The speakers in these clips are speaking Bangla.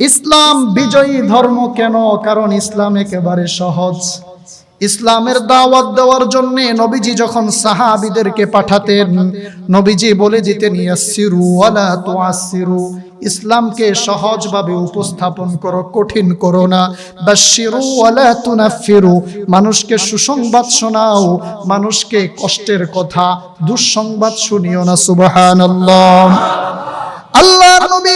ইসলাম বিজয়ী ধর্ম কেন? কারণ ইসলাম একেবারে সহজ। ইসলামের দাওয়াত দেওয়ার জন্য নবীজি যখন সাহাবীদেরকে পাঠাতেন, নবীজি বলে দিতেন ইয়াসসিরু ওয়ালা তুআসসিরু, ইসলামকে সহজভাবে উপস্থাপন করো, কঠিন করো না। বাশশিরু ওয়ালা তুনাফফিরু, মানুষকে সুসংবাদ শোনাও, মানুষকে কষ্টের কথা, দুঃসংবাদ শুনিও না। সুবহানাল্লাহ। আল্লাহর নবী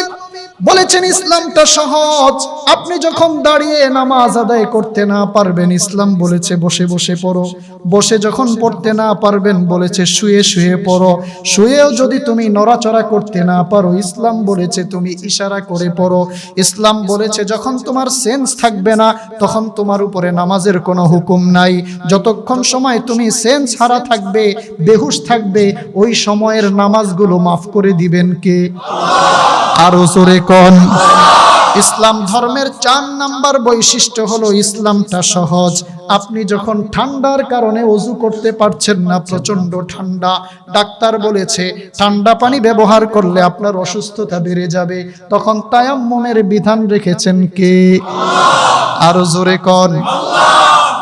বলেছেন ইসলামটা সহজ। আপনি যখন দাঁড়িয়ে নামাজ আদায় করতে না পারবেন, ইসলাম বলেছে বসে বসে পড়ো। বসে যখন পড়তে না পারবেন, বলেছে শুয়ে শুয়ে পড়ো। শুয়েও যদি তুমি নড়াচড়া করতে না পারো, ইসলাম বলেছে তুমি ইশারা করে পড়ো। ইসলাম বলেছে যখন তোমার সেন্স থাকবে না, তখন তোমার উপরে নামাজের কোনো হুকুম নাই। যতক্ষণ সময় তুমি সেন্স হারা থাকবে, বেহুশ থাকবে, ওই সময়ের নামাজগুলো মাফ করে দিবেন কে? আরো জোরে কোন? ইসলাম ধর্মের 4 নাম্বার বৈশিষ্ট্য হলো ইসলামটা সহজ। আপনি যখন ঠান্ডার কারণে ওযু করতে পারছেন না, প্রচন্ড ঠান্ডা, ডাক্তার বলেছে ঠান্ডা পানি ব্যবহার করলে আপনার অসুস্থতা বেড়ে যাবে, তখন তায়াম্মুমের বিধান রেখেছেন কে? আরো জোরে কোন?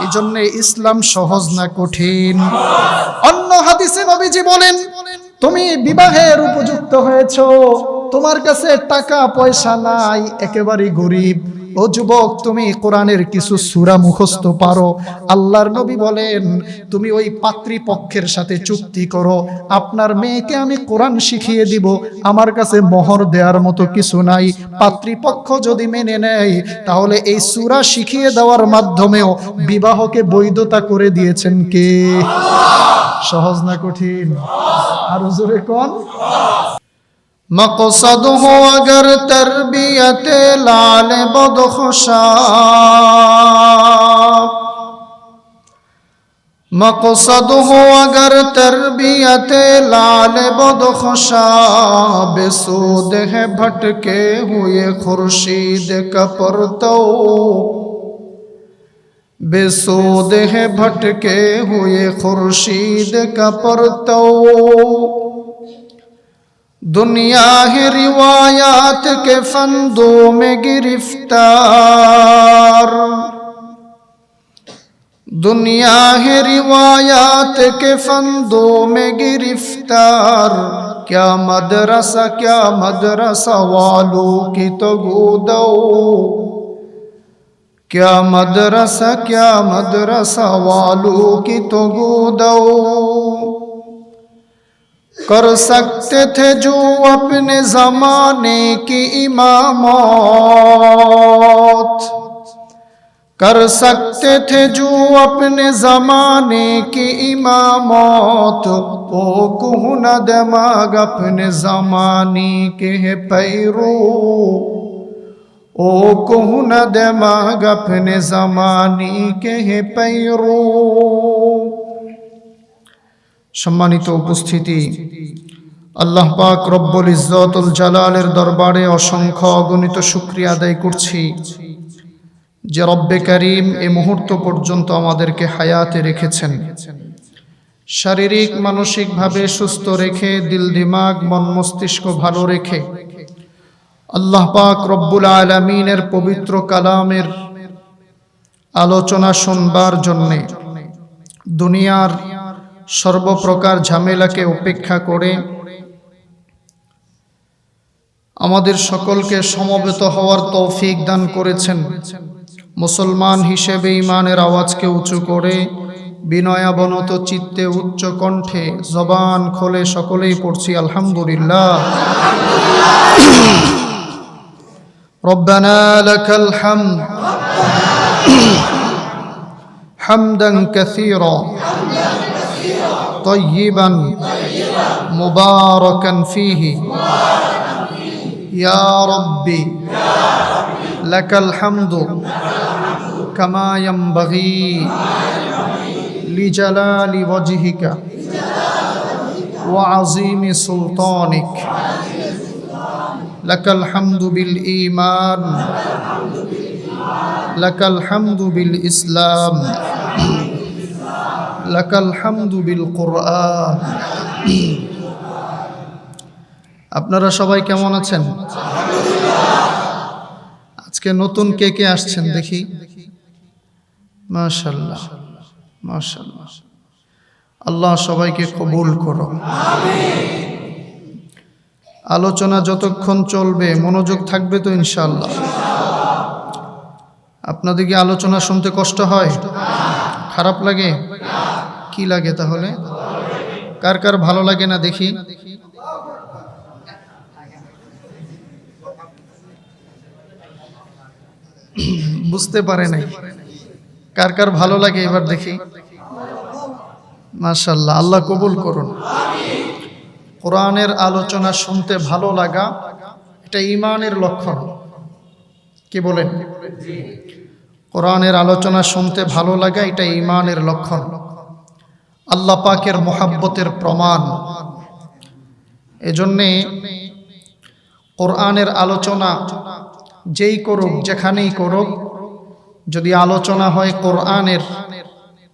এই জন্য ইসলাম সহজ না কঠিন? অন্য হাদিসে নবীজি বলেন, তুমি বিবাহের উপযুক্ত হয়েছো, তোমার কাছে টাকা পয়সা নাই, একেবারে গরিব। ও যুবক, তুমি কোরআনের কিছু সূরা মুখস্থ পারো। আল্লাহর নবী বলেন, তুমি ওই পাত্রীপক্ষের সাথে চুক্তি করো, আপনার মেয়েকে আমি কোরআন শিখিয়ে দিব, আমার কাছে মোহর দেওয়ার মতো কিছু নাই। পাত্রীপক্ষ যদি মেনে নেয়, তাহলে এই সূরা শিখিয়ে দেওয়ার মাধ্যমেও বিবাহকে বৈধতা করে দিয়েছেন কে? সহজ না কঠিন? আরো জোরে কোন? मकसद हो अगर तरबियत लाल बदख्शां, मकसद हो अगर तरबियत लाल बदख्शां, बेसूद है भटके हुए खुर्शीद का परतौ, बेसूद है भटके हुए खुर्शीद का परतौ। दुनिया है रिवायात के फंदों में गिरफ्तार, दुनिया है रिवायात के फंदों में गिरफ्तार। क्या मदरसा वालों की तो गूदो, क्या मदरसा वालों की तो गूदो। कर सकते थे जो अपने जमाने की इमामत, कर सकते थे जो अपने जमाने की इमामत। ओ कुहन दिमाग अपने जमाने के है पैरो, ओ कुहन दिमाग अपने जमाने के है पैरो। সম্মানিত উপস্থিতি, আল্লাহ পাক রব্বুল ইজ্জতুল জালালের দরবারে অসংখ্য অগণিত শুকরিয়া আদায় করছি যে রব্বে কারীম এই মুহূর্ত পর্যন্ত আমাদেরকে হায়াতে রেখেছেন, শারীরিক মানসিকভাবে সুস্থ রেখে, দিল দিমাগ মন মস্তিষ্ক ভালো রেখে আল্লাহ পাক রব্বুল আলামিনের পবিত্র কালামের আলোচনা শুনবার জন্যে দুনিয়ার সর্বপ্রকার ঝামেলাকে উপেক্ষা করে আমাদের সকলকে সমবেত হওয়ার তৌফিক দান করেছেন। মুসলমান হিসেবে ঈমানের আওয়াজকে উঁচু করে বিনয়াবনত চিত্তে উচ্চ কণ্ঠে জবান খোলে সকলেই পড়ছি আলহামদুলিল্লাহ। রব্বানা লাকাল হামদ হামদান কাসীরা طيبا مباركا فيه يا ربي لك الحمد كما ينبغي لجلال وجهك وعظيم سلطانك لك الحمد بالإيمان لك الحمد بالإسلام লাকাল হামদু বিল কুরআন। আপনারা সবাই কেমন আছেন? আজকে নতুন কে কে আসছেন দেখি। মাশাআল্লাহ মাশাআল্লাহ, আল্লাহ সবাইকে কবুল করো। আলোচনা যতক্ষণ চলবে মনোযোগ থাকবে তো ইনশাআল্লাহ? আপনাদের কি আলোচনা শুনতে কষ্ট হয়? খারাপ লাগে? কি লাগে তাহলে? কার কার ভালো লাগে না দেখি? বুঝতে পারে নাই। কার কার ভালো লাগে এবার দেখি। মাশাআল্লাহ, আল্লাহ কবুল করুন। কোরআনের আলোচনা শুনতে ভালো লাগা এটা ঈমানের লক্ষণ। কি বলেন? কোরআনের আলোচনা শুনতে ভালো লাগা এটা ঈমানের লক্ষণ, আল্লাহ পাকের মুহাব্বতের প্রমাণ। এজন্যে কোরআনের আলোচনা যেই করুক, যেখানেই করুক, যদি আলোচনা হয় কোরআনের,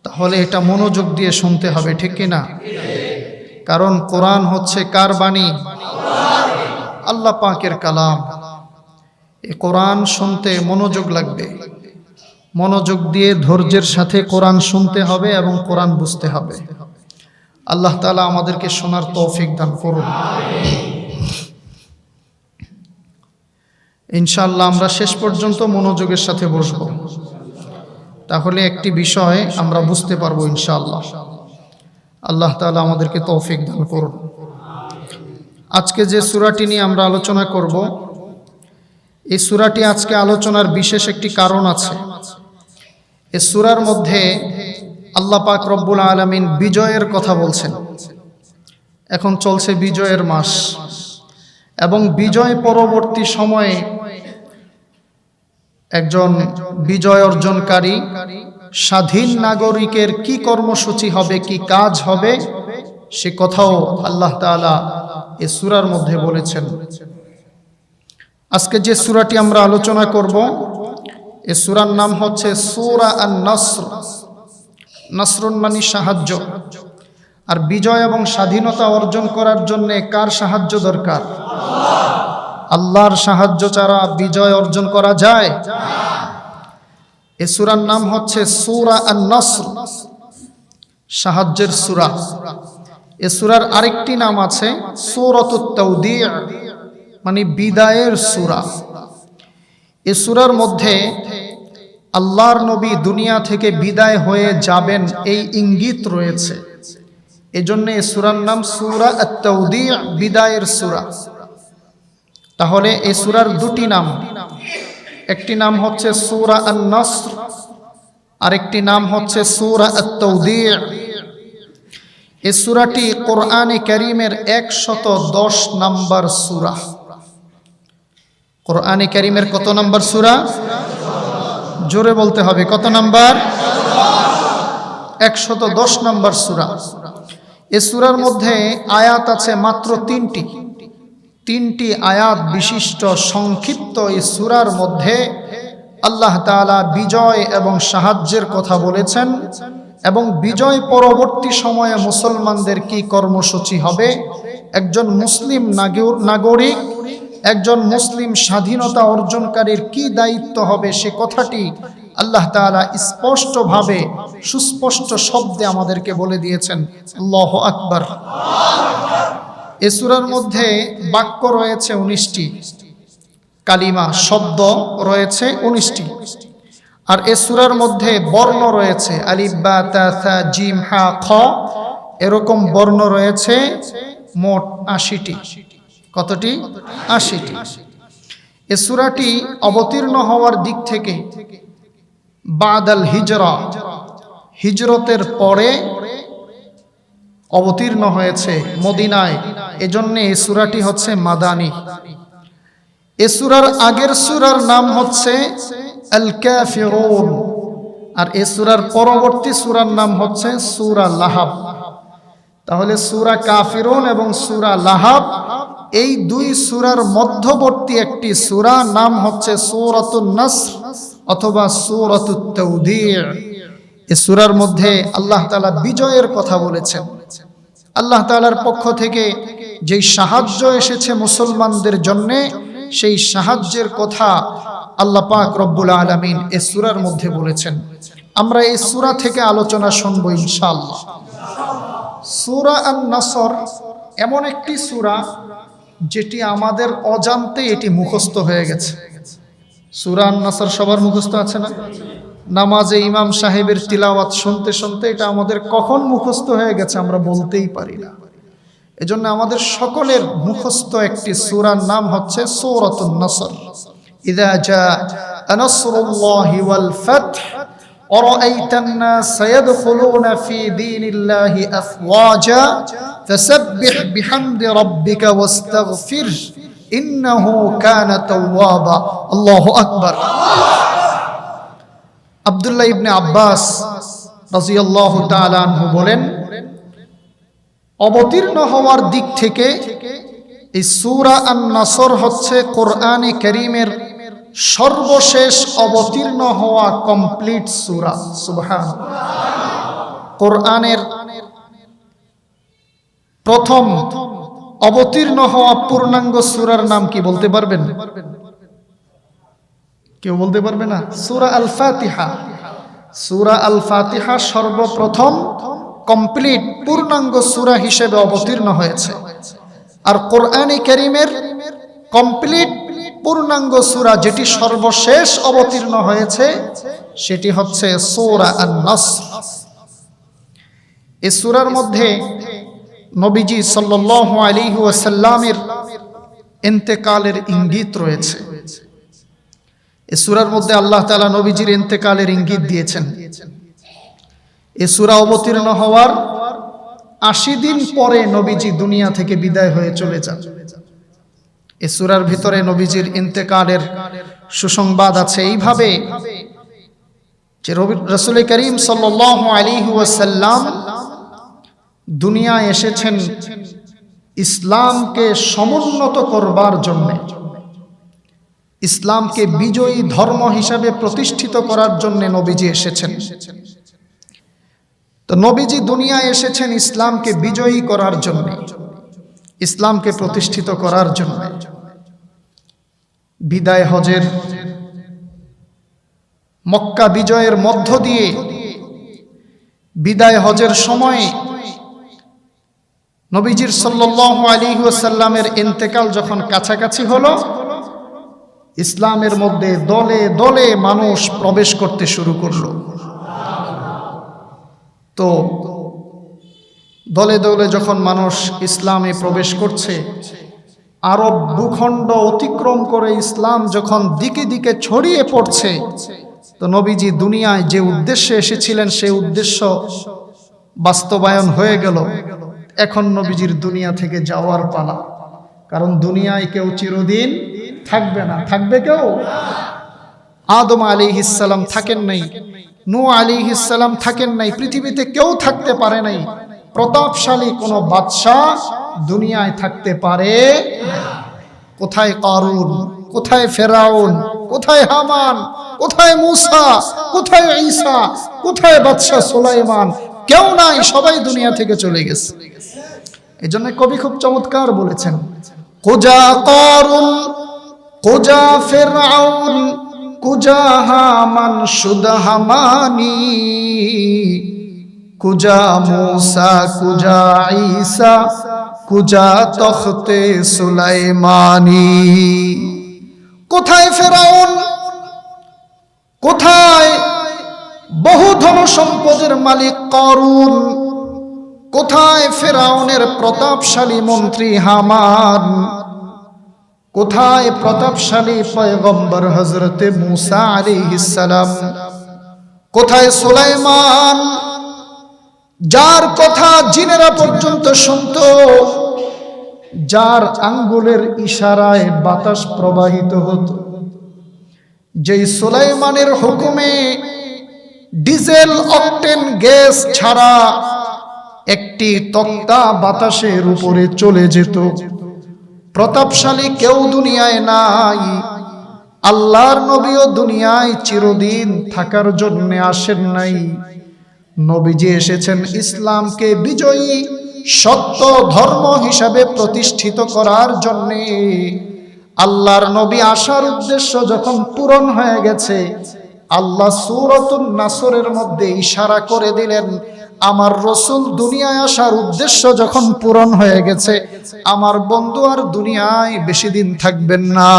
তাহলে এটা মনোযোগ দিয়ে শুনতে হবে, ঠিক কি না? কারণ কোরআন হচ্ছে কার বাণী? আল্লাহ পাকের কালাম। এই কোরআন শুনতে মনোযোগ লাগবে, মনোযোগ দিয়ে ধৈর্যের সাথে কোরআন শুনতে হবে এবং কোরআন বুঝতে হবে। আল্লাহ তাআলা আমাদেরকে শোনার তৌফিক দান করুন। ইনশাআল্লাহ আমরা শেষ পর্যন্ত মনোযোগের সাথে বসবো, তাহলে একটি বিষয় আমরা বুঝতে পারবো ইনশাআল্লাহ। আল্লাহ তাআলা আমাদেরকে তৌফিক দান করুন। আজকে যে সূরাটি নিয়ে আমরা আলোচনা করব, এই সূরাটি আজকে আলোচনার বিশেষ একটি কারণ আছে। এই সূরার মধ্যে আল্লাহ পাক রব্বুল আলামিন বিজয়ের কথা বলছেন। এখন চলছে বিজয়ের মাস, এবং বিজয় পরবর্তী সময়ে একজন বিজয় অর্জনকারী স্বাধীন নাগরিকের কি কর্মসূচি হবে, কি কাজ হবে, সে কথাও আল্লাহ তাআলা এই সূরার মধ্যে বলেছেন। আজকে যে সূরাটি আমরা আলোচনা করব, এই সূরার নাম হচ্ছে সূরা আন-নাসর। নাসরুন মানে সাহায্য। আর বিজয় এবং স্বাধীনতা অর্জন করার জন্য কার সাহায্য দরকার? আল্লাহর সাহায্য ছাড়া বিজয় অর্জন করা যায়? এই সূরার নাম হচ্ছে সূরা আন-নাসর, সাহায্যের সূরা। এই সূরার আরেকটি নাম আছে সূরাতুত তাওদী', মানে বিদায়ের সূরা। এই সূরার মধ্যে আল্লাহর নবী দুনিয়া থেকে বিদায় হয়ে যাবেন এই ইঙ্গিত রয়েছে। এজন্য এই সূরার নাম সূরা আত-তাওদী', বিদায়ের সূরা। তাহলে এই সূরার দুটি নাম, একটি নাম হচ্ছে সূরা আন-নাসর, আরেকটি নাম হচ্ছে সূরা আত-তাওদী'। এই সূরাটি কোরআনে কারীমের 110 নাম্বার সূরা। কোরআনে কারীমের কত নাম্বার সূরা? জোরে বলতে হবে, কত নাম্বার? 110 নাম্বার সূরা। এই সূরার মধ্যে আয়াত আছে মাত্র 3টি আয়াত বিশিষ্ট সংক্ষিপ্ত এই সূরার মধ্যে আল্লাহ তাআলা বিজয় এবং সাহায্যের কথা বলেছেন, এবং বিজয় পরবর্তী সময়ে মুসলমানদের কি কর্মসূচি হবে, একজন মুসলিম নাগরিক, একজন মুসলিম স্বাধীনতা অর্জনকারীর কি দায়িত্ব হবে, সে কথাটি আল্লাহ তাআলা স্পষ্টভাবে সুস্পষ্ট শব্দে আমাদেরকে বলে দিয়েছেন। আল্লাহু আকবার। এই সূরার মধ্যে বাক্য রয়েছে 19টি, কালিমা শব্দ রয়েছে 19টি। আর এই সূরার মধ্যে বর্ণ রয়েছে আলিফ বা তা সা জিম হা খ, এরকম বর্ণ রয়েছে মোট 80টি। কতটি? 80টি। এই সূরাটি অবতীর্ণ হওয়ার দিক থেকে বাদাল হিজরা, হিজরতের পরে অবতীর্ণ হয়েছে মদিনায়। এজন্য এই সূরাটি হচ্ছে মাদানী। এই সূরার আগের সূরার নাম হচ্ছে আল কাফিরুন, আর এই সূরার পরবর্তী সূরার নাম হচ্ছে সূরা লাহাব। তাহলে সূরা কাফিরুন এবং সূরা লাহাব, এই দুই সূরার মধ্যবর্তী একটি সূরা নাম হচ্ছে সূরাতুন নাসর অথবা সূরাতুত তাওদী'। এই সূরার মধ্যে আল্লাহ তাআলা বিজয়ের কথা বলেছেন। আল্লাহ তাআলার পক্ষ থেকে যেই সাহায্য এসেছে মুসলমানদের জন্য, সেই সাহায্যের কথা আল্লাহ পাক রব্বুল আলামিন এই সূরার মধ্যে বলেছেন। আমরা এই সূরা থেকে আলোচনা শুনবো ইনশাআল্লাহ। সূরা আন-নাসর এমন একটি সূরা যেটি আমাদের অজান্তে এটি মুখস্থ হয়ে গেছে। সূরা আন-নাসর সবার মুখস্থ আছে না? নামাজে ইমাম সাহেবের তিলাওয়াত শুনতে শুনতে এটা আমাদের কখন মুখস্থ হয়ে গেছে আমরা বলতেই পারি না। এজন্য আমাদের সকলের মুখস্থ একটি সূরার নাম হচ্ছে সূরাতুন নাসর। ইযা জাআ নাসরুল্লাহি ওয়াল ফাth ورأيت الناس يدخلون في دين الله أفواجا فسبح بحمد ربك واستغفره إنه كان توابا الله أكبر আব্দুল্লাহ ইবনে আব্বাস রাদিয়াল্লাহু তাআলা আনহু বলেন, অবতীর্ণ হওয়ার দিক থেকে এই সূরা আন-নাসর হচ্ছে কোরআনে কারীমের সর্বশেষ অবতীর্ণ হওয়া কমপ্লিট সূরা। সুবহানাল্লাহ। কোরআনের প্রথম অবতীর্ণ হওয়া পূর্ণাঙ্গ সূরার নাম কি বলতে পারবেন? কেউ বলতে পারবে না? সূরা আল-ফাতিহা। সূরা আল-ফাতিহা সর্বপ্রথম কমপ্লিট পূর্ণাঙ্গ সূরা হিসেবে অবতীর্ণ হয়েছে। আর কোরআনে কারীমের কমপ্লিট পূর্ণাঙ্গ সূরা যেটি সর্বশেষ অবতীর্ণ হয়েছে সেটি হচ্ছে সূরা আন-নাসর। এই সূরার মধ্যে নবীজি সাল্লাল্লাহু আলাইহি ওয়াসাল্লামের ইন্তেকালের ইঙ্গিত রয়েছে। এই সূরার মধ্যে আল্লাহ তাআলা নবীজির ইন্তেকালের ইঙ্গিত দিয়েছেন। এই সূরা অবতীর্ণ হওয়ার ৮০ দিন পরে নবীজি দুনিয়া থেকে বিদায় হয়ে চলে যান। এই সূরার ভিতরে নবীজির ইন্তেকালের সুসংবাদ আছে এইভাবে যে রাসূল করিম সাল্লাল্লাহু আলাইহি ওয়াসাল্লাম দুনিয়ায় এসেছেন ইসলামকে সমুন্নত করবার জন্য, ইসলামকে বিজয়ী ধর্ম হিসাবে প্রতিষ্ঠিত করার জন্য নবীজি এসেছেন। তো নবীজি দুনিয়ায় এসেছেন ইসলামকে বিজয়ী করার জন্য, ইসলামকে প্রতিষ্ঠিত করার জন্য। বিদায় হজের মক্কা বিজয়ের মধ্য দিয়ে বিদায় হজের সময় নবীজির সাল্লাল্লাহু আলাইহি ওয়াসাল্লামের ইন্তেকাল যখন কাছাকাছি হলো, ইসলামের মধ্যে দলে দলে মানুষ প্রবেশ করতে শুরু করলো। তো দলে দলে যখন মানুষ ইসলামে প্রবেশ করছে, আরব ভূখণ্ড অতিক্রম করে ইসলাম যখন দিকে দিকে ছড়িয়ে পড়ছে, তো নবীজি দুনিয়ায় যে উদ্দেশ্যে এসেছিলেন সেই উদ্দেশ্য বাস্তবায়ন হয়ে গেল। এখন নবীজির দুনিয়া থেকে যাওয়ার পালা। কারণ দুনিয়ায় কেউ চিরদিন থাকবে না। থাকবে কেউ? আদম আলাইহিস সালাম থাকেন নাই, নূহ আলাইহিস সালাম থাকেন নাই, পৃথিবীতে কেউ থাকতে পারে নাই। প্রতাপশালী কোন বাদশাহ দুনিয়ায় থাকতে পারে না। কোথায় কারুন, কোথায় ফেরাউন, কোথায় হামান, কোথায় মূসা, কোথায় ঈসা, কোথায় বাদশাহ সুলাইমান? কেউ নাই, সবাই দুনিয়া থেকে চলে গেছে। এজন্য কবি খুব চমৎকার বলেছেন, কুজা কারুন, কুজা ফেরাউন, কুজা হামান শুদা হামানি, কুজা মূসা, কুজা ঈসা, কুজা তখতে সুলাইমানি। কোথায় ফেরাউন, কোথায় বহু ধন সম্পদের মালিক কারুন, কোথায় ফেরাউনের প্রতাপশালী মন্ত্রী হামান, কোথায় প্রতাপশালী পয়গম্বর হযরতে মূসা আলাইহিস সালাম, কোথায় সুলাইমান যার কথা জিনেরা পর্যন্ত শুনতো, যার আঙ্গুলের ইশারায় বাতাস প্রবাহিত হতো, যেই সুলাইমানের হুকুমে ডিজেল অকটেন গ্যাস ছাড়া একটি তক্তা বাতাসের উপরে চলে যেত। প্রতাপশালী কেউ দুনিয়ায় নাই। আল্লাহর নবীও দুনিয়ায় চিরদিন থাকার জন্য আসেন নাই। নবীজি এসেছেন ইসলামকে বিজয়ী সত্য ধর্ম হিসাবে প্রতিষ্ঠিত করার জন্য। আল্লাহর নবী আসার উদ্দেশ্য যখন পূরণ হয়ে গেছে, আল্লাহ সূরাতুন নাসরের মধ্যে ইশারা করে দিলেন, আমার রাসূল দুনিয়ায় আসার উদ্দেশ্য যখন পূরণ হয়ে গেছে, আমার বন্ধু আর দুনিয়ায় বেশি দিন থাকবেন না।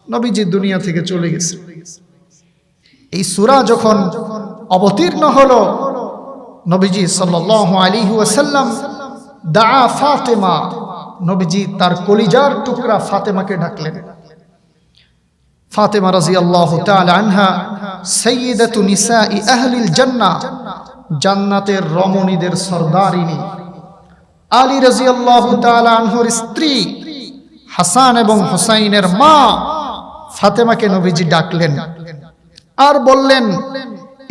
নবীজি দুনিয়া থেকে চলে গেছে। এই সূরা যখন অবতীর্ণ হলো, নবীজি সাল্লাল্লাহু আলাইহি ওয়াসাল্লাম দা ফাতেমা, নবীজি তার কলিজার টুকরা ফাতেমাকে ডাকলেন। ফাতেমা রাদিয়াল্লাহু তাআলা আনহা সাইয়্যিদাতু নিসাই আহলিল জান্নাহ, জান্নাতের রমণীদের সরদারিনী। আলী রাদিয়াল্লাহু তাআলা আনহুর স্ত্রী, হাসান এবং হুসাইনের মা ফাতেমাকে নবীজি ডাকলেন আর বললেন,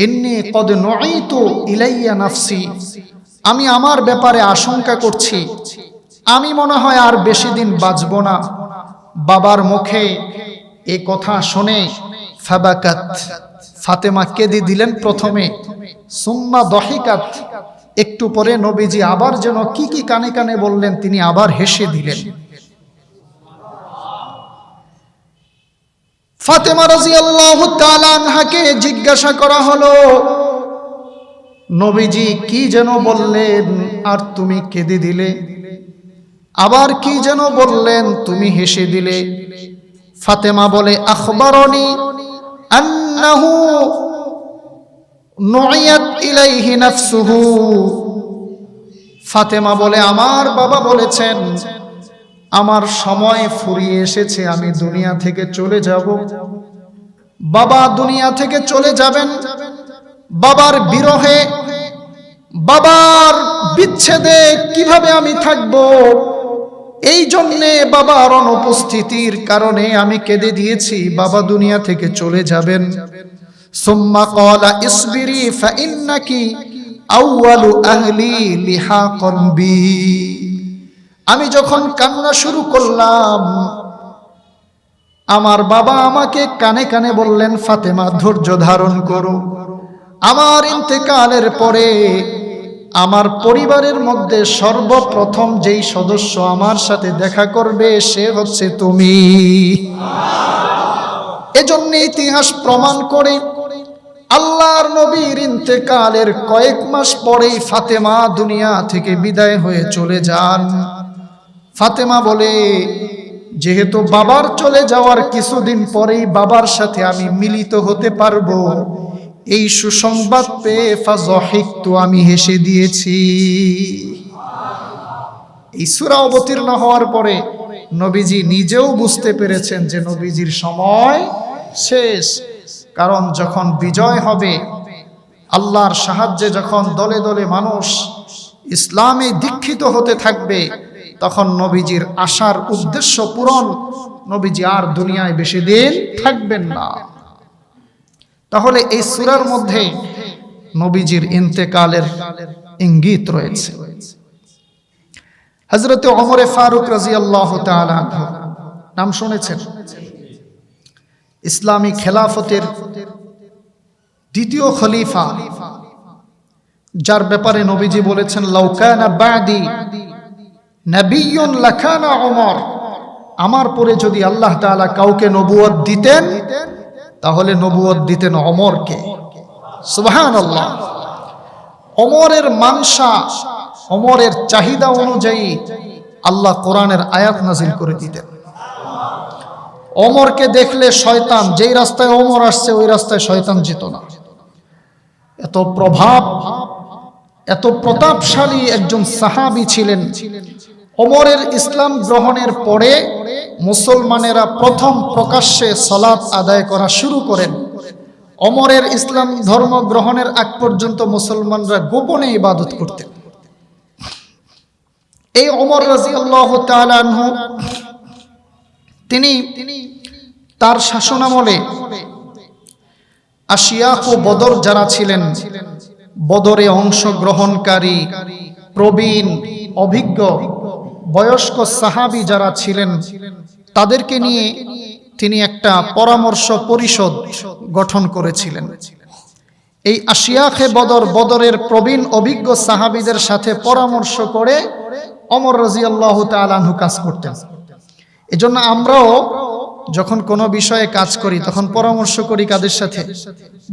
ইন্নী কদ নুঈতু ইলাইয়া নাফসি, আমি আমার ব্যাপারে আশঙ্কা করছি, আমি মনে হয় আর বেশি দিন বাঁচব না। বাবার মুখে এই কথা শুনে ফাবাকাত, ফাতেমা কেঁদে দিলেন প্রথমে, সুম্মা দহিকাত, একটু পরে নবীজি আবার যেন কি কি কানে কানে বললেন, তিনি আবার হেসে দিলেন। ফাতেমা রাদিয়াল্লাহু তাআলা আনহাকে জিজ্ঞাসা করা হলো, নবীজি কি যেন বললেন আর তুমি কেঁদে দিলে, আবার কি যেন বললেন তুমি হেসে দিলে? ফাতেমা বলে, আখবারনি আন্নাহু নুইয়াত ইলাইহি নাফসুহু। ফাতেমা বলে, আমার বাবা বলেছেন আমার সময় ফুরিয়ে এসেছে, আমি দুনিয়া থেকে চলে যাব। বাবা দুনিয়া থেকে চলে যাবেন, বাবার বিরহে, বাবার বিচ্ছেদে কিভাবে আমি থাকব? এই জন্যে বাবার অনুপস্থিতির কারণে আমি কেঁদে দিয়েছি, বাবা দুনিয়া থেকে চলে যাবেন। সুম্মা ক্বালা ইসবিরি ফাইন্নাকি আউয়ালু আহলি লিহাকান বি। আমি যখন কান্না শুরু করলাম, আমার বাবা আমাকে কানে কানে বললেন, ফাতেমা ধৈর্য ধারণ করো, আমার ইন্তেকালের পরে আমার পরিবারের মধ্যে সর্বপ্রথম যেই সদস্য আমার সাথে দেখা করবে সে হচ্ছে তুমি। এজন্য ইতিহাস প্রমাণ করে আল্লাহর নবীর ইন্তেকালের কয়েক মাস পরেই ফাতেমা দুনিয়া থেকে বিদায় হয়ে চলে যান। ফাতেমা বলে, যেহেতু বাবার চলে যাওয়ার কিছুদিন পরেই বাবার সাথে আমি মিলিত হতে পারবো, এই সুসংবাদ পেয়ে ফাযহিকতু, আমি হেসে দিয়েছি। এই সূরা অবতীর্ণ হওয়ার পরে নবীজি নিজেও বুঝতে পেরেছেন যে নবীজির সময় শেষ। কারণ যখন বিজয় হবে, আল্লাহর সাহায্যে যখন দলে দলে মানুষ ইসলামে দীক্ষিত হতে থাকবে, তখন নবীজির আশার উদ্দেশ্য পূরণ, নবীজি আর দুনিয়ায় বেশি দিন থাকবেন না। তাহলে এই সূরার মধ্যে নবীজির ইন্তেকালের ইঙ্গিত রয়েছে। হযরত ওমর ফারুক রাদিয়াল্লাহু তাআলা আনহু নাম শুনেছেন? ইসলামী খেলাফতের দ্বিতীয় খলিফা, যার ব্যাপারে নবীজি বলেছেন, লাউ কানা বাদি নাবিয়্যুন লাকানা ওমর, আমার পরে যদি আল্লাহ তাআলা কাউকে নবুয়ত দিতেন তাহলে নবুয়ত দিতেন ওমরকে। সুবহানাল্লাহ। ওমরের মানসা, ওমরের চাহিদা অনুযায়ী আল্লাহ কোরআনের আয়াত নাজিল করে দিতেন। ওমরকে দেখলে শয়তান, যেই রাস্তায় ওমর আসছে ওই রাস্তায় শয়তান যেত না। এত প্রভাব, এত প্রতাপশালী একজন সাহাবী ছিলেন। ওমরের ইসলাম গ্রহণের পরে মুসলমানেরা প্রথম প্রকাশ্যে সালাত আদায় করা শুরু করেন। ওমরের ইসলাম ধর্ম গ্রহণের আগ পর্যন্ত মুসলমানরা গোপনে ইবাদত করতেন। এই ওমর রাদিয়াল্লাহু তাআলা আনহু, তিনি তার শাসনামলে আশিয়াখ ও বদর যারা ছিলেন, বদরে অংশগ্রহণকারী প্রবীণ অভিজ্ঞ বয়স্ক সাহাবী যারা ছিলেন, তাদেরকে নিয়ে তিনি একটা পরামর্শ পরিষদ গঠন করেছিলেন। এই আশিয়াখে বদর, বদরের প্রবীণ অভিজ্ঞ সাহাবীদের সাথে পরামর্শ করে ওমর রাদিয়াল্লাহু তাআলা আনহু কাজ করতেন। এজন্য আমরাও যখন কোনো বিষয়ে কাজ করি তখন পরামর্শ করি কাদের সাথে?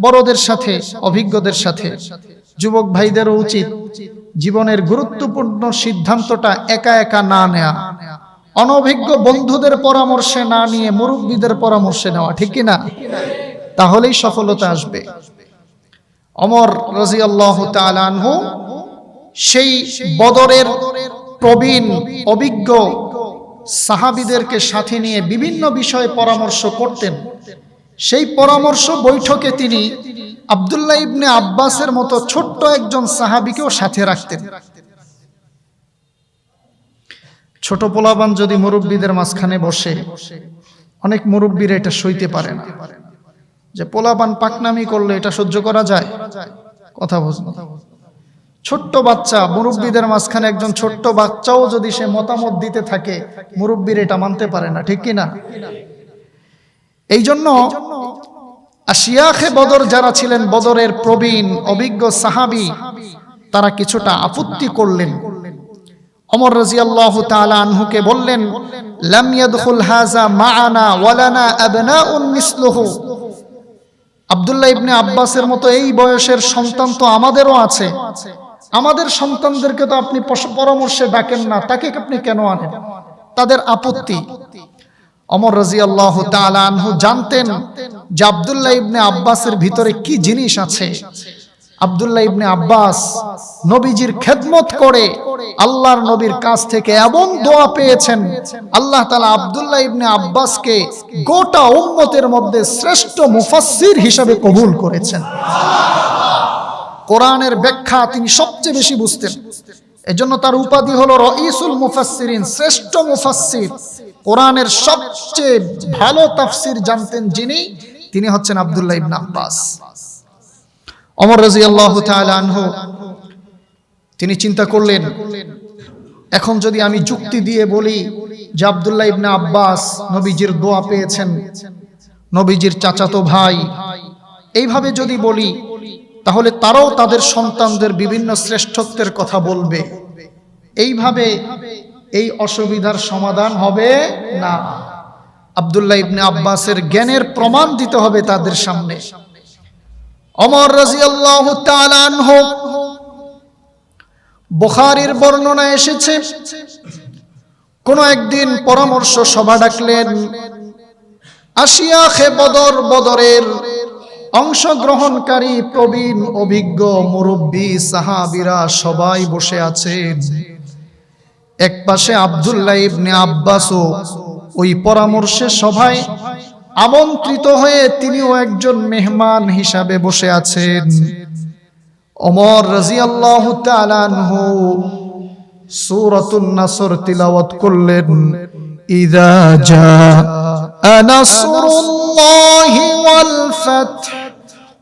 বড়দের সাথে, অভিজ্ঞদের সাথে। যুবক ভাইদেরও উচিত জীবনের গুরুত্বপূর্ণ সিদ্ধান্তটা একা একা না নেওয়া, অনভিজ্ঞ বন্ধুদের পরামর্শে না নিয়ে মুরব্বীদের পরামর্শে নেওয়া, ঠিক কি না? তাহলেই সফলতা আসবে। ওমর রাদিয়াল্লাহু তাআলা আনহু সেই বদরের প্রবীণ অভিজ্ঞ সাহাবীদেরকে সাথে নিয়ে বিভিন্ন বিষয়ে পরামর্শ করতেন। সেই পরামর্শ বৈঠকে তিনি আব্দুল্লাহ ইবনে আব্বাসের মতো ছোট্ট একজন সাহাবীকেও সাথে রাখতেন। ছোট পোলাপান যদি মুরব্বীদের মাঝখানে বসে, অনেক মুরব্বীরা এটা সইতে পারে না, যে পোলাপান পাকনামি করলে এটা সহ্য করা যায়? কথা বুঝুন। ছোট্ট বাচ্চা, মুরব্বীদের মাঝখানে একজন ছোট্ট বাচ্চাও যদি সে মতামত দিতে থাকে, মুরব্বীর এটা মানতে পারে না, ঠিক কি না? এই জন্য আশিয়াখে বদর যারা ছিলেন, বদরের প্রবীণ অভিজ্ঞ সাহাবী, তারা কিছুটা আপত্তি করলেন। ওমর রাদিয়াল্লাহু তাআলা আনহুকে বললেন, লাম ইয়াদখুল হাযা মা'ানা ওয়া লানা আবনাউন মিসলুহু। আব্দুল্লাহ ইবনে আব্বাসের মতো এই বয়সের সন্তান তো আমাদেরও আছে, আমাদের সন্তানদেরকে তো আপনি পরামর্শে ডাকেন না, তাকে আপনি কেন আনেন? তাদের আপত্তি। ওমর রাদিয়াল্লাহু তাআলা আনহু জানতেন যে আব্দুল্লাহ ইবনে আব্বাসের ভিতরে কি জিনিস আছে। আব্দুল্লাহ ইবনে আব্বাস নবীজির খেদমত করে আল্লাহর নবীর কাছ থেকে এমন দোয়া পেয়েছেন, আল্লাহ তাআলা আব্দুল্লাহ ইবনে আব্বাসকে গোটা উম্মতের মধ্যে শ্রেষ্ঠ মুফাসসির হিসেবে কবুল করেছেন। কোরআনের ব্যাখ্যা তিনি সবচেয়ে বেশি বুঝতেন, এজন্য তার উপাধি হলো রাইসুল মুফাসসিরিন, শ্রেষ্ঠ মুফাসসির। কোরআনের সবচেয়ে ভালো তাফসীর জানতেন যিনি, তিনি হচ্ছেন আব্দুল্লাহ ইবনে আব্বাস। ওমর রাদিয়াল্লাহু তাআলা আনহু তিনি চিন্তা করলেন, এখন যদি আমি যুক্তি দিয়ে বলি যে আব্দুল্লাহ ইবনে আব্বাস নবীজির দোয়া পেয়েছেন, নবীজির চাচাতো ভাই, এইভাবে যদি বলি, তাহলে তারাও তাদের সন্তানদের বিভিন্ন শ্রেষ্ঠত্বের কথা বলবে। এইভাবে এই অসুবিধার সমাধান হবে না। আব্দুল্লাহ ইবনে আব্বাসের জ্ঞানের প্রমাণ দিতে হবে তাদের সামনে। ওমর রাদিয়াল্লাহু তাআলা আনহু, বুখারীর বর্ণনা এসেছে, কোন একদিন পরামর্শ সভা ডাকলেন। আশিয়াখে বদর, বদরের অংশগ্রহণকারী প্রবীণ অভিজ্ঞ মুরব্বী সাহাবীরা সবাই বসে আছেন। এক পাশে আব্দুল্লাহ ইবনে আব্বাসও ওই পরামর্শে সভায় আমন্ত্রিত হয়ে তিনিও একজন মেহমান হিসাবে বসে আছেন। ওমর রাদিয়াল্লাহু তাআলা আনহু সূরাতুন নাসর তিলাওয়াত করলেন, ইযা জাআ নাসরুল্লাহি ওয়াল ফাth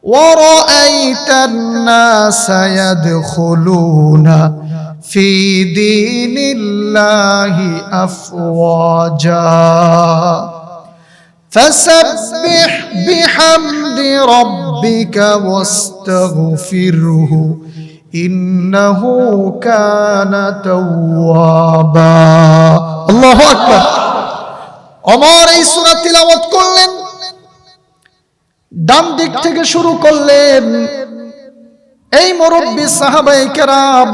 ওয়া রাআইতান নাসা ইয়াদখুলুনা ফি দীনিল্লাহি আফওয়াজা فسبح بحمد ربك واستغفره إنه كان توابا الله أكبر ওমর এই সূরা তিলাওয়াত করলেন, ডান দিক থেকে শুরু করলেন। এই মুরব্বী সাহাবায়ে কেরাম,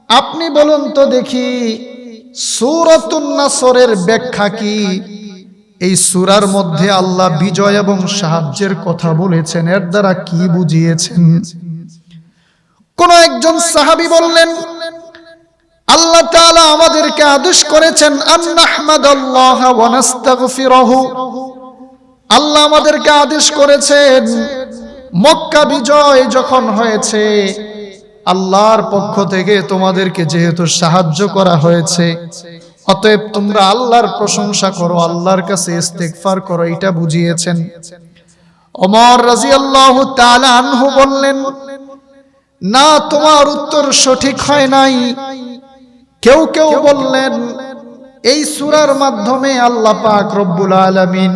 আপনি বলুন তো দেখি সূরাতুন নাসরের ব্যাখ্যা কি? এই সূরার মধ্যে আল্লাহ বিজয় এবং সাহায্যের কথা বলেছেন, এর দ্বারা কি বুঝিয়েছেন? কোন একজন সাহাবী বললেন, আল্লাহ তাআলা আমাদেরকে আদেশ করেছেন আন নাহমাদাল্লাহ ওয়া নাস্তাগফিরহু। আল্লাহ আমাদেরকে আদেশ করেছেন, মক্কা বিজয় যখন হয়েছে, আল্লাহর পক্ষ থেকে তোমাদেরকে যেহেতু সাহায্য করা হয়েছে, অতএব তোমরা আল্লাহর প্রশংসা করো, আল্লাহর কাছে ইস্তেগফার করো, এটা বুঝিয়েছেন। ওমর রাদিয়াল্লাহু তাআলা আনহু বললেন, না, তোমার উত্তর সঠিক হয় নাই। কেউ কেউ বললেন, এই সূরার মাধ্যমে আল্লাহ পাক রব্বুল আলামিন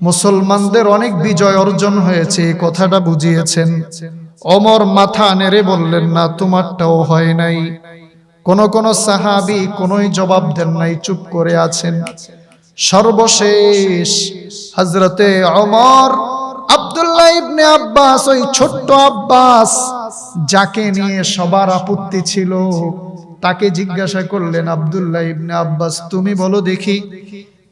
মুসলমানদের অনেক বিজয় অর্জন হয়েছে, এই কথাটা বুঝিয়েছেন। ওমর মাথা নেড়ে বললেন, না, তোমারটাও হয় নাই। কোন কোন সাহাবী কোনই জবাব দেন নাই, চুপ করে আছেন। সর্বশেষ হযরতে ওমর আব্দুল্লাহ ইবনে আব্বাস, ওই ছোট্ট আব্বাস যাকে নিয়ে সবার আপত্তি ছিল, তাকে জিজ্ঞাসা করলেন, আব্দুল্লাহ ইবনে আব্বাস তুমি বলো দেখি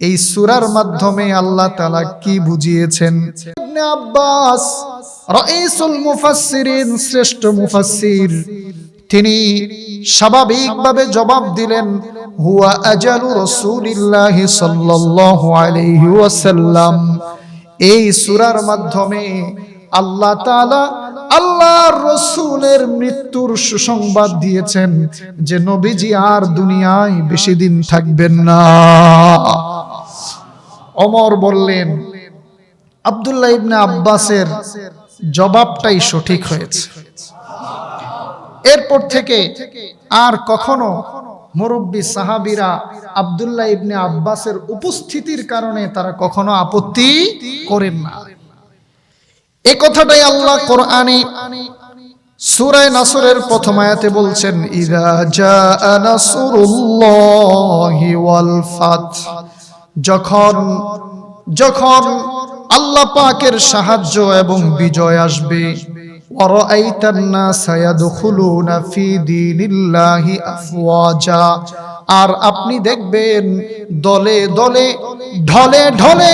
এই সূরার মাধ্যমে আল্লাহ তাআলা কি বুঝিয়েছেন? ইবনে আব্বাস রাইসুল মুফাসসিরিন, শ্রেষ্ঠ মুফাসসির, তিনি স্বাভাবিকভাবে জবাব দিলেন, হুয়া আজালু রাসূলিল্লাহ সাল্লাল্লাহু আলাইহি ওয়াসাল্লাম। এই সূরার মাধ্যমে আল্লাহ তাআলা আল্লাহর রাসূলের মৃত্যুর সুসংবাদ দিয়েছেন, যে নবীজি আর দুনিয়ায় বেশি দিন থাকবেন না। ওমর বললেন, আব্দুল্লাহ ইবনে আব্বাসের জবাবটাই সঠিক হয়েছে। এরপর থেকে আর কখনো মুরব্বী সাহাবীরা আব্দুল্লাহ ইবনে আব্বাসের উপস্থিতির কারণে তারা কখনো আপত্তি করেন না। এই কথাটাই আল্লাহ কোরআনে সূরা নাসরের প্রথম আয়াতে বলছেন, ইযা জাআ নাসরুল্লাহি ওয়াল ফাত, যখন আল্লাহ পাকের সাহায্য এবং বিজয় আসবে, ওয়ারাআইতান নাসা ইয়াদখুলুনা ফি দীনিল্লাহি আফওয়াজা, আর আপনি দেখবেন দলে দলে ঢলে ঢলে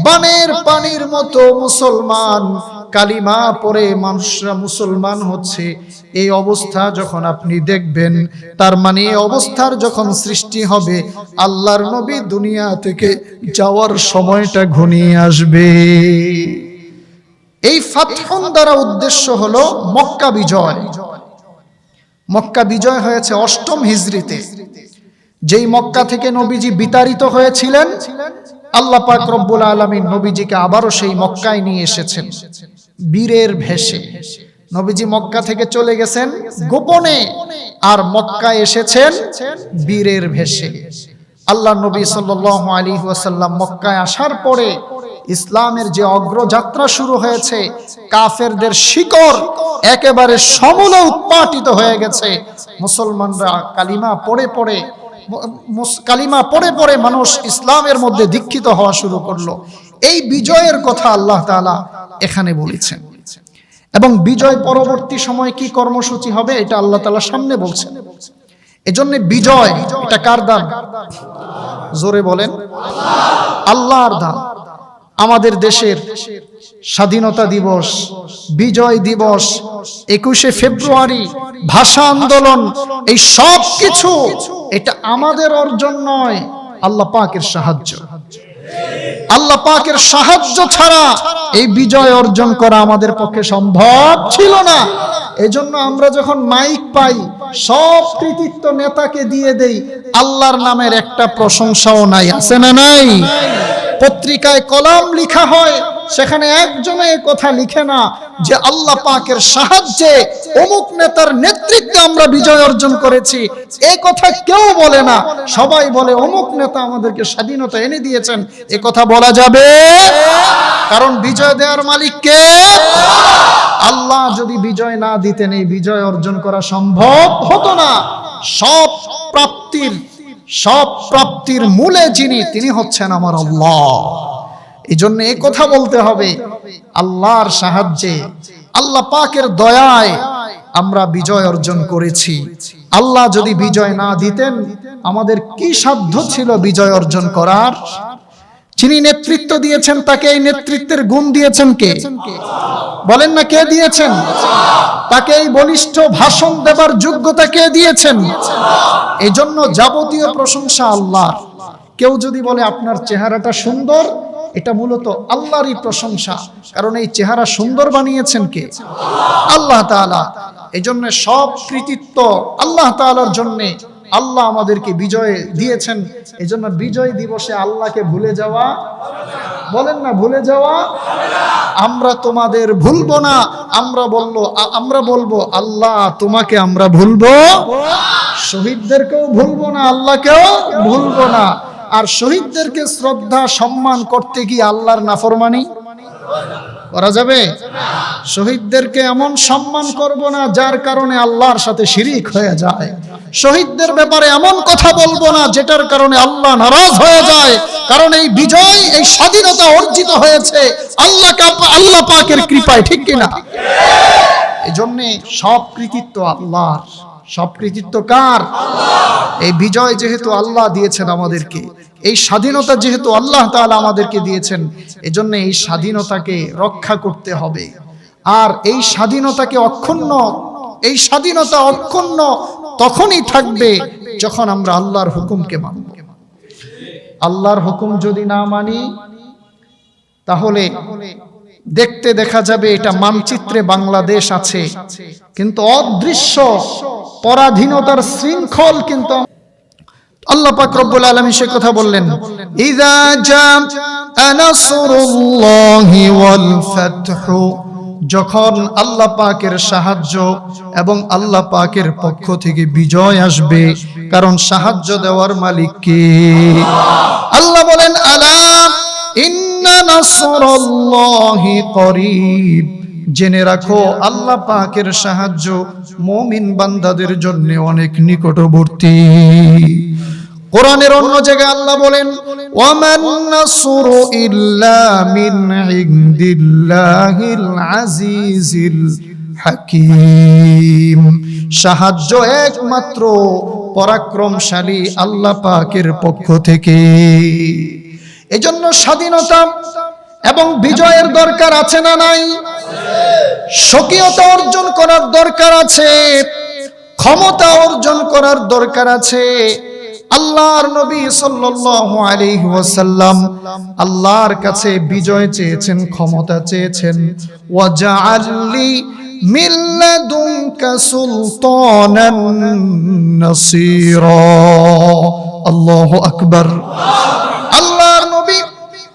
বানের পানির মতো মুসলমান কালিমা পড়ে মানুষরা মুসলমান হচ্ছে। এই অবস্থা যখন আপনি দেখবেন, তার মানে এই অবস্থার যখন সৃষ্টি হবে, আল্লাহর নবী দুনিয়া থেকে যাওয়ার সময়টা ঘনিয়ে আসবে। এই ফাতহুন দ্বারা উদ্দেশ্য হলো মক্কা বিজয়। মক্কা বিজয় হয়েছে ৮ম হিজরিতে, যেই মক্কা থেকে নবীজি বিতাড়িত হয়েছিলেন, আল্লাহ পাক রব্বুল আলামিন নবীজিকে আবারও সেই মক্কায় নিয়ে এসেছেন বীরের ভেষে। নবীজি মক্কা থেকে চলে গেছেন গোপনে, আর মক্কায় এসেছেন বীরের ভেষে। আল্লাহ নবী সাল্লাল্লাহু আলাইহি ওয়াসাল্লাম মক্কায় আসার পরে ইসলামের যে অগ্রযাত্রা শুরু হয়েছে, কাফেরদের শিকড় একেবারে সমূলে উৎপাটিত হয়ে গেছে। মুসলমানরা কালিমা পড়ে পড়ে মানুষ ইসলামের মধ্যে দীক্ষিত হওয়া শুরু করলো। এই বিজয়ের কথা আল্লাহ তাআলা এখানে বলেছেন, এবং বিজয় পরবর্তী সময় কি কর্মসূচি হবে এটা আল্লাহ তাআলা সামনে বলছেন। এজন্য বিজয় এটা কার দান? জোরে বলেন, আল্লাহর দান। আমাদের দেশের স্বাধীনতা দিবস, বিজয় দিবস, ২১শে ফেব্রুয়ারি, ভাষা আন্দোলন, এই সব কিছু এটা আমাদের অর্জন নয়, আল্লাহ পাকের সাহায্য। আল্লাহ পাকের সাহায্য ছাড়া এই বিজয় অর্জন করা আমাদের পক্ষে সম্ভব ছিল না। এজন্য আমরা যখন মাইক পাই, সব কৃতিত্ব নেতাকে দিয়ে দেই, আল্লাহর নামের একটা প্রশংসাও নাই। আছে না নাই? পত্রিকায় কলাম লেখা হয়, সেখানে একজনে এই কথা লিখে না যে আল্লাহ পাকের সাহায্যে অমুক নেতার নেতৃত্বে আমরা বিজয় অর্জন করেছি। এই কথা কেউ বলে না, সবাই বলে অমুক নেতা আমাদেরকে স্বাধীনতা এনে দিয়েছেন। এই কথা বলা যাবে? কারণ বিজয় দেওয়ার মালিক কে? আল্লাহ। যদি বিজয় না দিতেন এই বিজয় অর্জন করা সম্ভব হতো না। সব প্রাপ্তির মূলে যিনি, তিনি হচ্ছেন আমার আল্লাহ। এই জন্য এই কথা বলতে হবে, আল্লাহর সাহায্যে, আল্লাহ পাকের দয়ায় আমরা বিজয় অর্জন করেছি। আল্লাহ যদি বিজয় না দিতেন, আমাদের কি সাধ্য ছিল বিজয় অর্জন করার? যিনি নেতৃত্ব দিয়েছেন, তাকে এই নেতৃত্বের গুণ দিয়েছেন কে? বলেন না, কে দিয়েছেন? তাকে এই বলিষ্ঠ ভাষণ দেবার যোগ্যতা কে দিয়েছেন? এই জন্য যাবতীয় প্রশংসা আল্লাহর। কেউ যদি বলে আপনার চেহারাটা সুন্দর, এটা মূলত আল্লাহরই প্রশংসা, কারণ এই চেহারা সুন্দর বানিয়েছেন কে? আল্লাহ তাআলা। এই জন্য সব কৃতিত্ব আল্লাহ তাআলার জন্য। আল্লাহ আমাদেরকে বিজয় দিয়েছেন। এই জন্য বিজয় দিবসে আল্লাহকে ভুলে যাওয়া, বলেন না, ভুলে যাওয়া। আমরা তোমাদের ভুলবো না, আমরা বলবো আল্লাহ তোমাকে আমরা ভুলবো, শহীদদেরকেও ভুলবো না, আল্লাহকেও ভুলবো না। আর শহীদদেরকে শ্রদ্ধা সম্মান করতে গিয়ে আল্লাহর নাফরমানি করা যাবে? শহীদদেরকে এমন সম্মান করব না যার কারণে আল্লাহর সাথে শিরিক হয়ে যায়। শহীদদের ব্যাপারে এমন কথা বলবো না যেটার কারণে আল্লাহ নারাজ হয়ে যায়, কারণ এই বিজয়, এই স্বাধীনতা অর্জিত হয়েছে আল্লাহ পাকের কৃপায়, ঠিক কিনা? এজন্য সব কৃতিত্ব আল্লাহর। সব কৃতিত্ব কার? এই বিজয় যেহেতু আল্লাহ দিয়েছেন আমাদেরকে, এই স্বাধীনতা যেহেতু আল্লাহ তাআলা আমাদেরকে দিয়েছেন, এজন্য এই স্বাধীনতাকে রক্ষা করতে হবে। আর এই স্বাধীনতাকে অক্ষুণ্ণ, এই স্বাধীনতা অক্ষুণ্ণ তখনই থাকবে যখন আমরা আল্লাহর হুকুমকে মানব। আল্লাহর হুকুম যদি না মানি, তাহলে দেখতে দেখা যাবে এটা মানচিত্রে বাংলাদেশ আছে, কিন্তু অদৃশ্য পরাধীনতার শৃঙ্খল কিন্তু আল্লাহ পাক রব্বুল আলামিন সে কথা বললেন, ইযা জাআ নাসরুল্লাহি ওয়াল ফাতহু, যখন আল্লাহ পাকের সাহায্য এবং আল্লাহ পাকের পক্ষ থেকে বিজয় আসবে। কারণ সাহায্য দেওয়ার মালিক কে? আল্লাহ বলেন, আলা ইন্না নাসরুল্লাহি করিব, জেনে রাখো আল্লাহ পাকের সাহায্য মুমিন বান্দাদের জন্য অনেক নিকটবর্তী। কোরআনের অন্য জায়গায় আল্লাহ বলেন, ওয়ামান নাসরু ইল্লা মিন ইনদিল্লাহিল আজিজিল হাকীম, সাহায্য একমাত্র পরাক্রমশালী আল্লাহ পাকের পক্ষ থেকে। এজন্য স্বাধীনতা এবং বিজয়ের দরকার আছে না নাই? স্বকীয়তা অর্জন করার দরকার আছে, ক্ষমতা অর্জন করার দরকার আছে। আল্লাহর নবী সাল্লাল্লাহু আলাইহি ওয়াসাল্লাম আল্লাহর কাছে বিজয় চেয়েছেন, ক্ষমতা চেয়েছেন। ওয়াজআললি মিন লাদুনকা সুলতানান নাসীরা, আল্লাহু আকবার। আল্লাহর নবী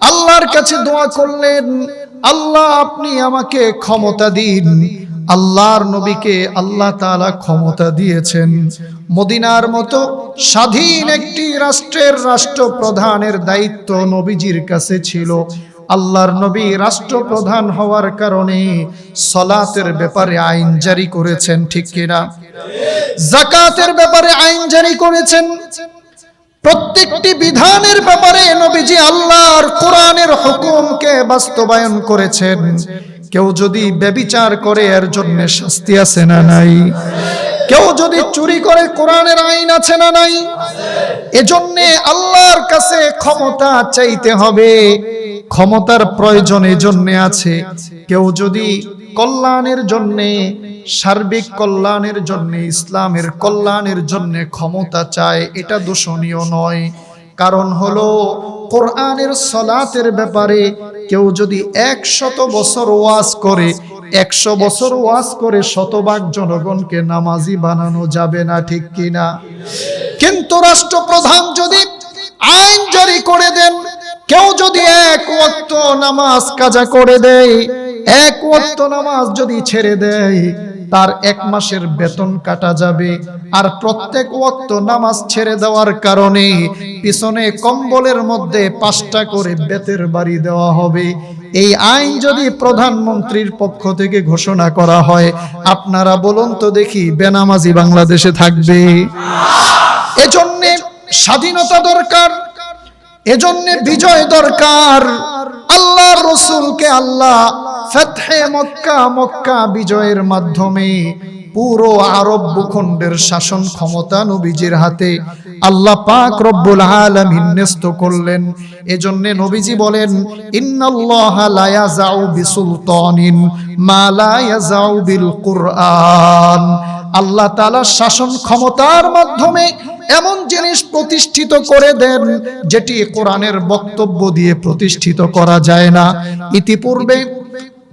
আল্লাহর কাছে দোয়া করলেন, আল্লাহ আপনি আমাকে ক্ষমতা দিন। আল্লাহর নবীকে আল্লাহ তাআলা ক্ষমতা দিয়েছেন। মদিনার মতো স্বাধীন একটি রাষ্ট্রের রাষ্ট্রপ্রধানের দায়িত্ব নবীজির কাছে ছিল। আল্লাহর নবী রাষ্ট্রপ্রধান হওয়ার কারণে সালাতের ব্যাপারে আইন জারি করেছেন, ঠিক কিনা? যাকাতের ব্যাপারে আইন জারি করেছেন। প্রত্যেকটি বিধানের ব্যাপারে নবীজি আল্লাহর কোরআনের হুকুমকে বাস্তবায়ন করেছেন। কেউ যদি ব্যভিচার করে এর জন্য শাস্তি আছে না নাই? কেউ যদি চুরি করে কোরআনের আইন আছে না নাই? এজন্য আল্লাহর কাছে ক্ষমতা চাইতে হবে। ক্ষমতার প্রয়োজন এজন্য আছে, কেউ যদি কল্যাণের জন্য, সার্বিক কল্যাণের জন্য, ইসলামের কল্যাণের জন্য ক্ষমতা চায়, এটা দূষণীয় নয়। কারণ হলো কোরআনের সালাতের ব্যাপারে কেউ যদি 100 বছর ওয়াজ করে, 100 বছর ওয়াজ করে শতভাগ জনগণকে নামাজি বানানো যাবে না, ঠিক কিনা? কিন্তু রাষ্ট্রপ্রধান যদি আইন জারি করে দেন, কেউ যদি 1 ওয়াক্ত নামাজ কাজা করে দেয়, 1 ওয়াক্ত নামাজ যদি ছেড়ে দেয়, তার 1 মাসের বেতন কাটা যাবে। আর প্রত্যেক ওয়াক্ত নামাজ ছেড়ে দেওয়ার কারণে পিছনে কম্বলের মধ্যে 5টা করে বেতের বাড়ি দেওয়া হবে। এই আইন যদি প্রধানমন্ত্রীর পক্ষ থেকে ঘোষণা করা হয়, আপনারা বলুন তো দেখি বেনামাজি বাংলাদেশে থাকবে? এজন্য স্বাধীনতা দরকার, এজন্য বিজয় দরকার। আল্লাহর রাসূলকে আল্লাহ ফাতহে মক্কা, মক্কা বিজয়ের মাধ্যমে পুরো আরব ভূখণ্ডের শাসন ক্ষমতা নবীজির হাতে আল্লাহ পাক রব্বুল আলামিন ন্যস্ত করলেন। এজন্য নবীজি বলেন, ইন্নাল্লাহা লা ইয়াজাউ বিসুলতানিন মা লা ইয়াজাউ বিল কুরআন। আল্লাহ তাআলা শাসন ক্ষমতার মাধ্যমে এমন জিনিস প্রতিষ্ঠিত করে দেন যেটি কোরআনের বক্তব্য দিয়ে প্রতিষ্ঠিত করা যায় না। ইতিপূর্বে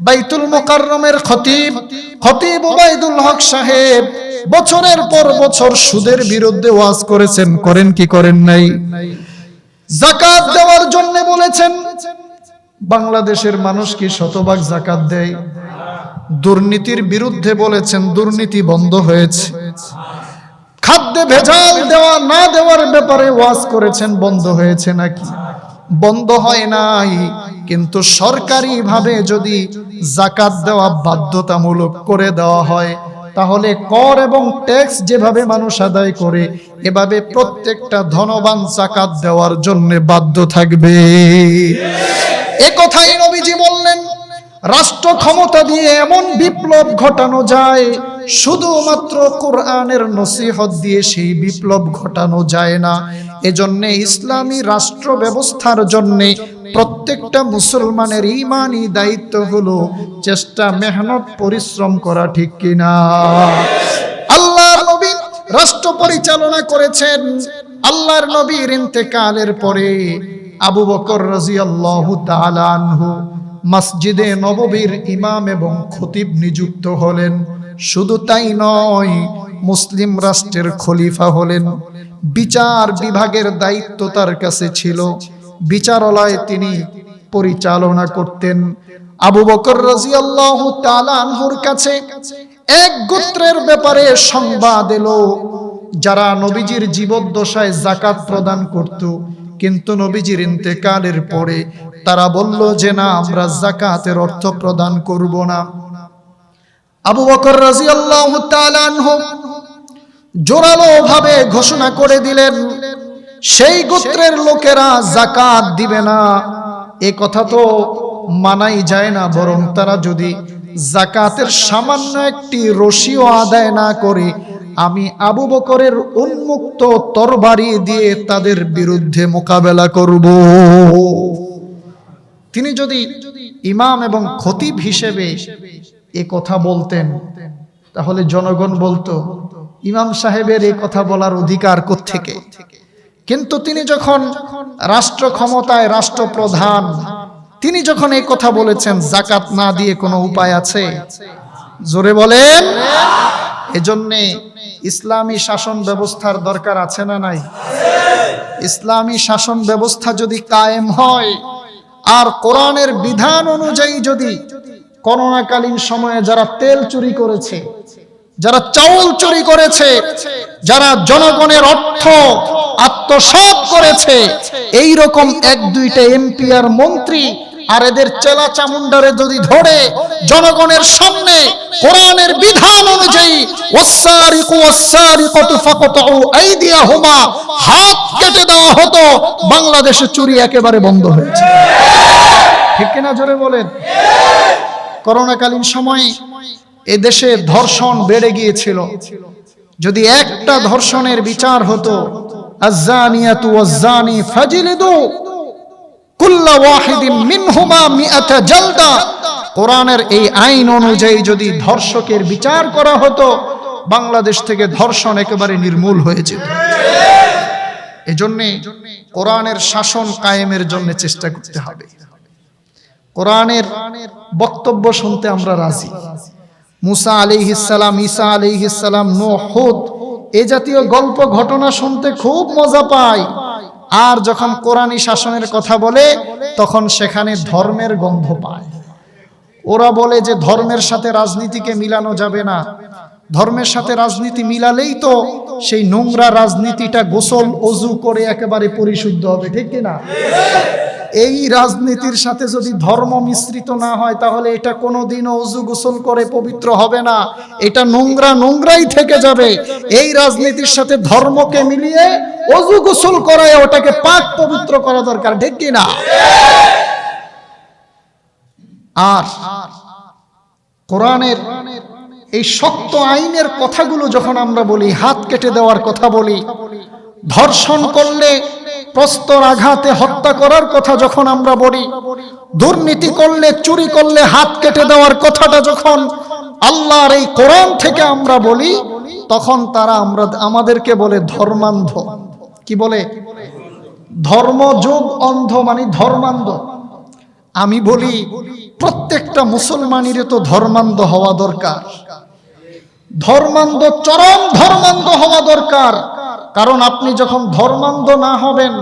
বাইতুল মুকাররমের খতিব ওবাইদুল হক সাহেব বছরের পর বছর সুদের বিরুদ্ধে ওয়াজ করেছেন, করেন কি করেন নাই? যাকাত দেওয়ার জন্য বলেছেন। বাংলাদেশের মানুষ কি শতভাগ যাকাত দেয়? দুর্নীতির বিরুদ্ধে বলেছেন, দুর্নীতি বন্ধ হয়েছে। খাদ্যে ভেজাল দেওয়া না দেওয়ার ব্যাপারে ওয়াজ করেছেন, বন্ধ হয়েছে নাকি? বন্ধ হয় নাই। কিন্তু সরকারি ভাবে যদি যাকাত দেওয়া বাধ্যতামূলক করে দেওয়া হয়, তাহলে কর এবং ট্যাক্স যেভাবে মানুষ আদায় করে এভাবে প্রত্যেকটা ধনবান যাকাত দেওয়ার জন্য বাধ্য থাকবে। এ কথাই নবীজি বললেন। রাষ্ট্র ক্ষমতা দিয়ে এমন বিপ্লব ঘটানো যায়, শুধুমাত্র কোরআনের নসিহত দিয়ে সেই বিপ্লব ঘটানো যায় না। এজন্য ইসলামী রাষ্ট্র ব্যবস্থার জন্য প্রত্যেকটা মুসলমানের ঈমানি দায়িত্ব হলো চেষ্টা, মেহনত, পরিশ্রম করা, ঠিক কিনা? আল্লাহর নবী রাষ্ট্র পরিচালনা করেছেন। আল্লাহর নবীর ইন্তেকালের পরে আবু বকর রাদিয়াল্লাহু তাআলা আনহু মসজিদে নববীর ইমাম এবং খতিব নিযুক্ত হলেন। শুধু তাই নয়, মুসলিম রাষ্ট্রের খলিফা হলেন। বিচার বিভাগের দায়িত্ব তার কাছে ছিল। বিচারালয় তিনি পরিচালনা করতেন। আবু বকর রাদিয়াল্লাহু তাআলা আনহুর কাছে এক গোত্রের ব্যাপারে সংবাদ এলো, যারা নবীজির জীবদ্দশায় যাকাত প্রদান করত, কিন্তু নবীজির ইন্তেকালের পরে তারা বলল যে না, আমরা যাকাতের অর্থ প্রদান করব না। আবু বকর রাদিয়াল্লাহু তাআলা আনহু জোরালো ভাবে ঘোষণা করে দিলেন, সেই গোত্রের লোকেরা যাকাত দিবে না। এ কথা তো মানাই যায় না, বরং তারা যদি যাকাতের সামান্য একটি রশিও আদায় না করে, আমি আবু বকরের উন্মুক্ত তরবারি দিয়ে তাদের বিরুদ্ধে মোকাবেলা করব। তিনি যদি ইমাম এবং খতিব হিসেবে এ কথা বলতেন, তাহলে জনগণ বলতো ইমাম সাহেবের এই কথা বলার অধিকার কোত্থেকে? কিন্তু তিনি যখন রাষ্ট্র ক্ষমতায়, রাষ্ট্রপ্রধান, তিনি যখন এই কথা বলেছেন, যাকাত না দিয়ে কোনো উপায় আছে? জোরে বলেন। এজন্যে ইসলামী শাসন ব্যবস্থার দরকার আছে না নাই? ইসলামী শাসন ব্যবস্থা যদি কায়েম হয় আর কোরআনের বিধান অনুযায়ী যদি করোনাকালীন সময়ে যারা তেল চুরি করেছে, যারা চাউল চুরি করেছে, যারা জনগণের অর্থ আত্মসাৎ করেছে, এই রকম এক দুইটা এমপি আর মন্ত্রী আর এদের চেলা চামুন্ডারে যদি ধরে জনগণের সামনে কোরআনের বিধান অনুযায়ী ওয়াসসারিকু ওয়াসসারিকাতু ফাকতাউ আইদিয়াহুমা হাত কেটে দেওয়া হতো, বাংলাদেশে চুরি একেবারে বন্ধ হয়েছে। ঠিক কিনা? জোরে বলেন। করোনাকালীন সময়ে এ দেশে ধর্ষণ বেড়ে গিয়েছিল। যদি একটা ধর্ষণের বিচার হতো, আয-যানিয়াতু ওয়াজ-যানি ফাজলিদু কুল্লা ওয়াহিদিন মিনহুমা মিআতা জালদা, কোরআনের এই আইন অনুযায়ী যদি ধর্ষকের বিচার করা হতো, বাংলাদেশ থেকে ধর্ষণ একেবারে নির্মূল হয়ে যেত। এজন্য কোরআনের শাসন কায়েমের জন্য চেষ্টা করতে হবে। কোরআনের বক্তব্য শুনতে আমরা রাজি। মুসা আলাইহিস সালাম, ঈসা আলাইহিস সালাম, নূহ, হুদ, এই জাতীয় গল্প ঘটনা শুনতে খুব মজা পায়। আর যখন কোরআনী শাসনের কথা বলে তখন সেখানে ধর্মের গন্ধ পায়। ওরা বলে যে ধর্মের সাথে রাজনীতিকে মিলানো যাবে না, ধর্মের সাথে রাজনীতি মিলালেই তো সেই নোংরা রাজনীতিটা গোসল ওযু করে একেবারে পরিশুদ্ধ হবে। ঠিক কিনা? এই রাজনীতির সাথে যদি ধর্ম মিশ্রিত না হয় তাহলে এটা কোনোদিনও ওযু গোসল করে পবিত্র হবে না, এটা নোংরা নোংরাই থেকে যাবে। এই রাজনীতির সাথে ধর্মকে মিলিয়ে ওযু গোসল করায় ওটাকে পাক পবিত্র করা দরকার। ঠিক কিনা? আর কোরআনের এই শক্ত আইনের কথাগুলো যখন আমরা বলি, হাত কেটে দেওয়ার কথা বলি, ধর্ষণ করলে প্রস্তর আঘাতে হত্যা করার কথা যখন আমরা বলি, দুর্নীতি করলে, চুরি করলে হাত কেটে দেওয়ার কথাটা যখন আল্লাহর এই কোরআন থেকে আমরা বলি, তখন তারা আমাদেরকে বলে ধর্মান্ধ। কি বলে? ধর্মযোগ অন্ধ, মানে ধর্মান্ধ। আমি বলি প্রত্যেকটা মুসলমানেরই তো ধর্মান্ধ হওয়া দরকার। ধর্মান্ধ, চরম ধর্মান্ধ হওয়া দরকার। কারণ আপনি যখন ধর্মান্ধ না হবেন,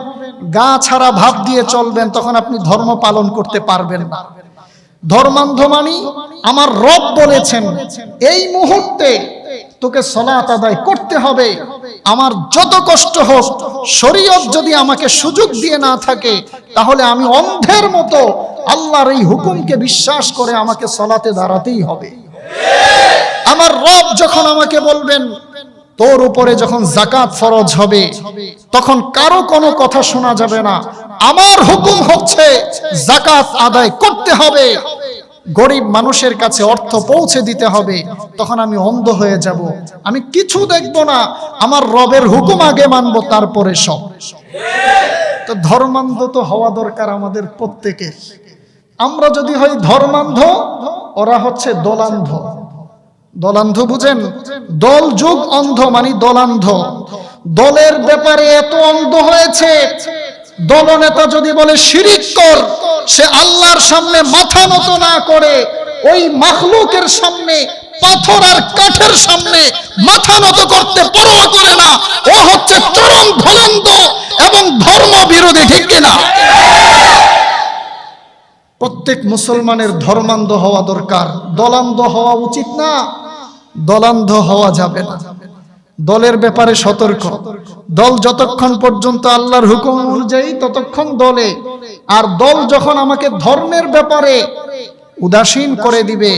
গা ছাড়া ভাব দিয়ে চলবেন, তখন আপনি ধর্ম পালন করতে পারবেন না। ধর্মান্ধ মানে আমার রব বলেছেন এই মুহূর্তে তোকে সালাত আদায় করতে হবে, আমার যত কষ্ট হোক, শরীয়ত যদি আমাকে সুযোগ দিয়ে না থাকে তাহলে আমি অন্ধের মতো আল্লাহর এই হুকুমকে বিশ্বাস করে আমাকে সালাতে দাঁড়াতেই হবে। আমার রব যখন আমাকে বলবেন তোর উপরে যখন যাকাত ফরজ হবে, তখন কারো কোনো কথা শোনা যাবে না। আমার হুকুম হচ্ছে যাকাত আদায় করতে হবে, গরিব মানুষের কাছে অর্থ পৌঁছে দিতে হবে। তখন আমি অন্ধ হয়ে যাব, আমি কিছু দেখব না, আমার রবের হুকুম আগে মানব, তারপরে সব। তো ধর্মান্ধ তো হওয়া দরকার আমাদের প্রত্যেকের। আমরা যদি হই ধর্মান্ধ, ওরা হচ্ছে দলান্ধ। দলান্ধ বুঝেন? দল যুগ অন্ধ মানে দলান্ধ। দলের ব্যাপারে এত অন্ধ হয়েছে, দলনেতা যদি বলে শিরিক কর, সে আল্লাহর সামনে মাথা নত না করে ওই মাখলুকের সামনে, পাথর আর কাঠের সামনে মাথা নত করতে পরোয়া করে না। ও হচ্ছে চরম ধলান্ধ এবং ধর্ম বিরোধী, ঠিক কিনা? প্রত্যেক মুসলমানের ধর্মান্ধ হওয়া দরকার, দলান্ধ হওয়া উচিত না, দলান্ধ হওয়া যাবে না। দলের ব্যাপারে সতর্ক। দল যতক্ষণ পর্যন্ত আল্লাহর হুকুম অনুযায়ী ততক্ষণ দলে, আর দল যখন আমাকে ধর্মের ব্যাপারে উদাসীন করে দিবে,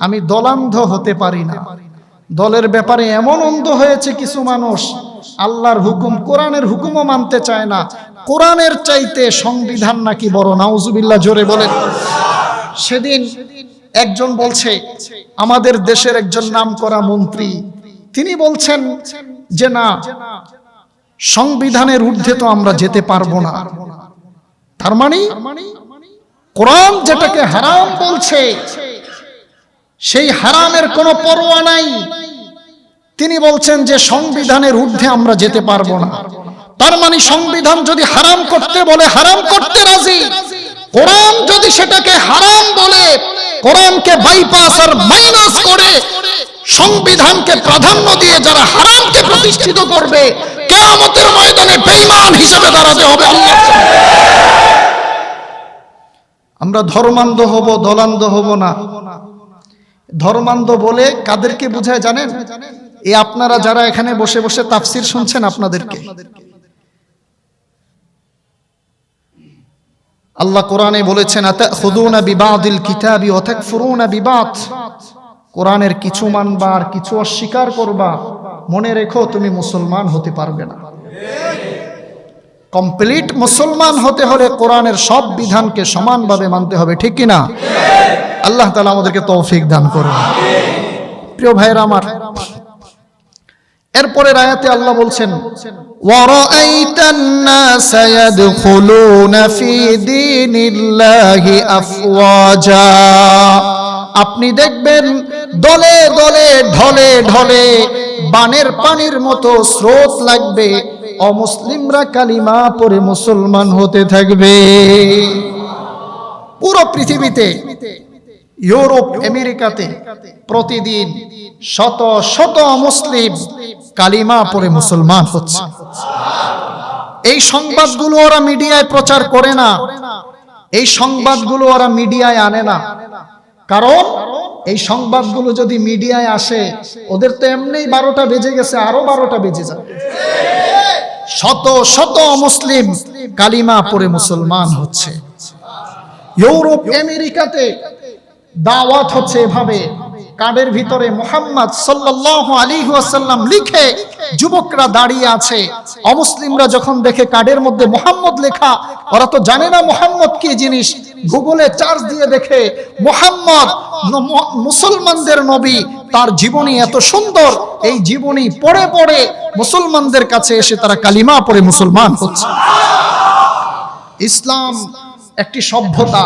আমি দলান্ধ হতে পারি না। দলের ব্যাপারে এমন অন্ধ হয়েছে কিছু মানুষ, আল্লাহর হুকুম, কোরআনের হুকুমও মানতে চায় না। কোরআনের চাইতে সংবিধান নাকি বড়, নাউজুবিল্লাহ, জোরে বলেন। সেদিন একজন বলছে, আমাদের দেশের একজন নামকরা মন্ত্রী, তিনি বলছেন যে না, সংবিধানের ঊর্ধ্বে তো আমরা যেতে পারবো না। তার মানে কোরআন যেটাকে হারাম বলছে, সেই হারামের কোনো পরোয়া নাই। তিনি বলছেন যে সংবিধানের ঊর্ধ্বে আমরা যেতে পারবো না। তার মানে সংবিধান যদি হারাম করতে বলে হারাম করতে রাজি, কোরআন যদি সেটাকে হারাম বলে, কোরআনকে বাইপাস আর মাইনাস করে সংবিধানকে প্রাধান্য দিয়ে যারা হারামকে প্রতিষ্ঠিত করবে, কিয়ামতের ময়দানে বেঈমান হিসেবে দাঁড়াতে হবে আল্লাহর সামনে। আমরা ধর্মান্ধ হব, দলান্ধ হব না। ধর্মান্ধ বলে কাদেরকে বোঝায় জানেন? এই আপনারা যারা এখানে বসে বসে তাফসীর শুনছেন, আপনাদেরকে আল্লাহ কোরআনে বলেছেন, আতাখুদুনা বিবাদিল কিতাবি ওয়া তাকফুরুনা বিবাদ। কোরআনের কিছু মানবা আর কিছু অস্বীকার করবা, মনে রেখো তুমি মুসলমান হতে পারবে না। কমপ্লিট মুসলমান হতে হলে কোরআনের সব বিধানকে সমানভাবে মানতে হবে, ঠিক কি না? আল্লাহ তাআলা আমাদেরকে তৌফিক দান করুন। প্রিয় ভাইরা আমার, এরপরের আয়াতে আল্লাহ বলছেন, ওয়ারাআইতান নাসা ইয়াদখুলুনা ফি দীনিল্লাহি আফওয়াজা। আপনি দেখবেন দলে দলে, ঢলে ঢলে বানের পানির মতো স্রোত লাগবে, অমুসলিমরা কালিমা পড়ে মুসলমান হতে থাকবে। পুরো পৃথিবীতে, ইউরোপ, আমেরিকাতে প্রতিদিন শত শত মুসলিম কালিমা পড়ে মুসলমান হচ্ছে। এই সংবাদগুলো ওরা মিডিয়ায় প্রচার করে না, এই সংবাদগুলো ওরা মিডিয়ায় আনে না। কারণ এই সংবাদগুলো যদি মিডিয়ায় আসে, ওদের তো এমনিই 12টা বেজে গেছে, আরো 12টা বেজে যাবে। শত শত মুসলিম কালিমা পড়ে মুসলমান হচ্ছে। ইউরোপ, আমেরিকাতে দাওয়াত হচ্ছে এভাবে, কার্ডের ভিতরে মুহাম্মদ সাল্লাল্লাহু আলাইহি ওয়াসাল্লাম লিখে যুবকরা দাঁড়িয়ে আছে। অমুসলিমরা যখন দেখে কার্ডের মধ্যে মুহাম্মদ লেখা, ওরা তো জানে না মুহাম্মদ কি জিনিস, গুগলে সার্চ দিয়ে দেখে মুহাম্মদ মুসলমানদের নবী, তার জীবনী এত সুন্দর, এই জীবনী পড়ে পড়ে মুসলমানদের কাছে এসে তারা কালিমা পড়ে মুসলমান হচ্ছে। ইসলাম একটি সভ্যতা,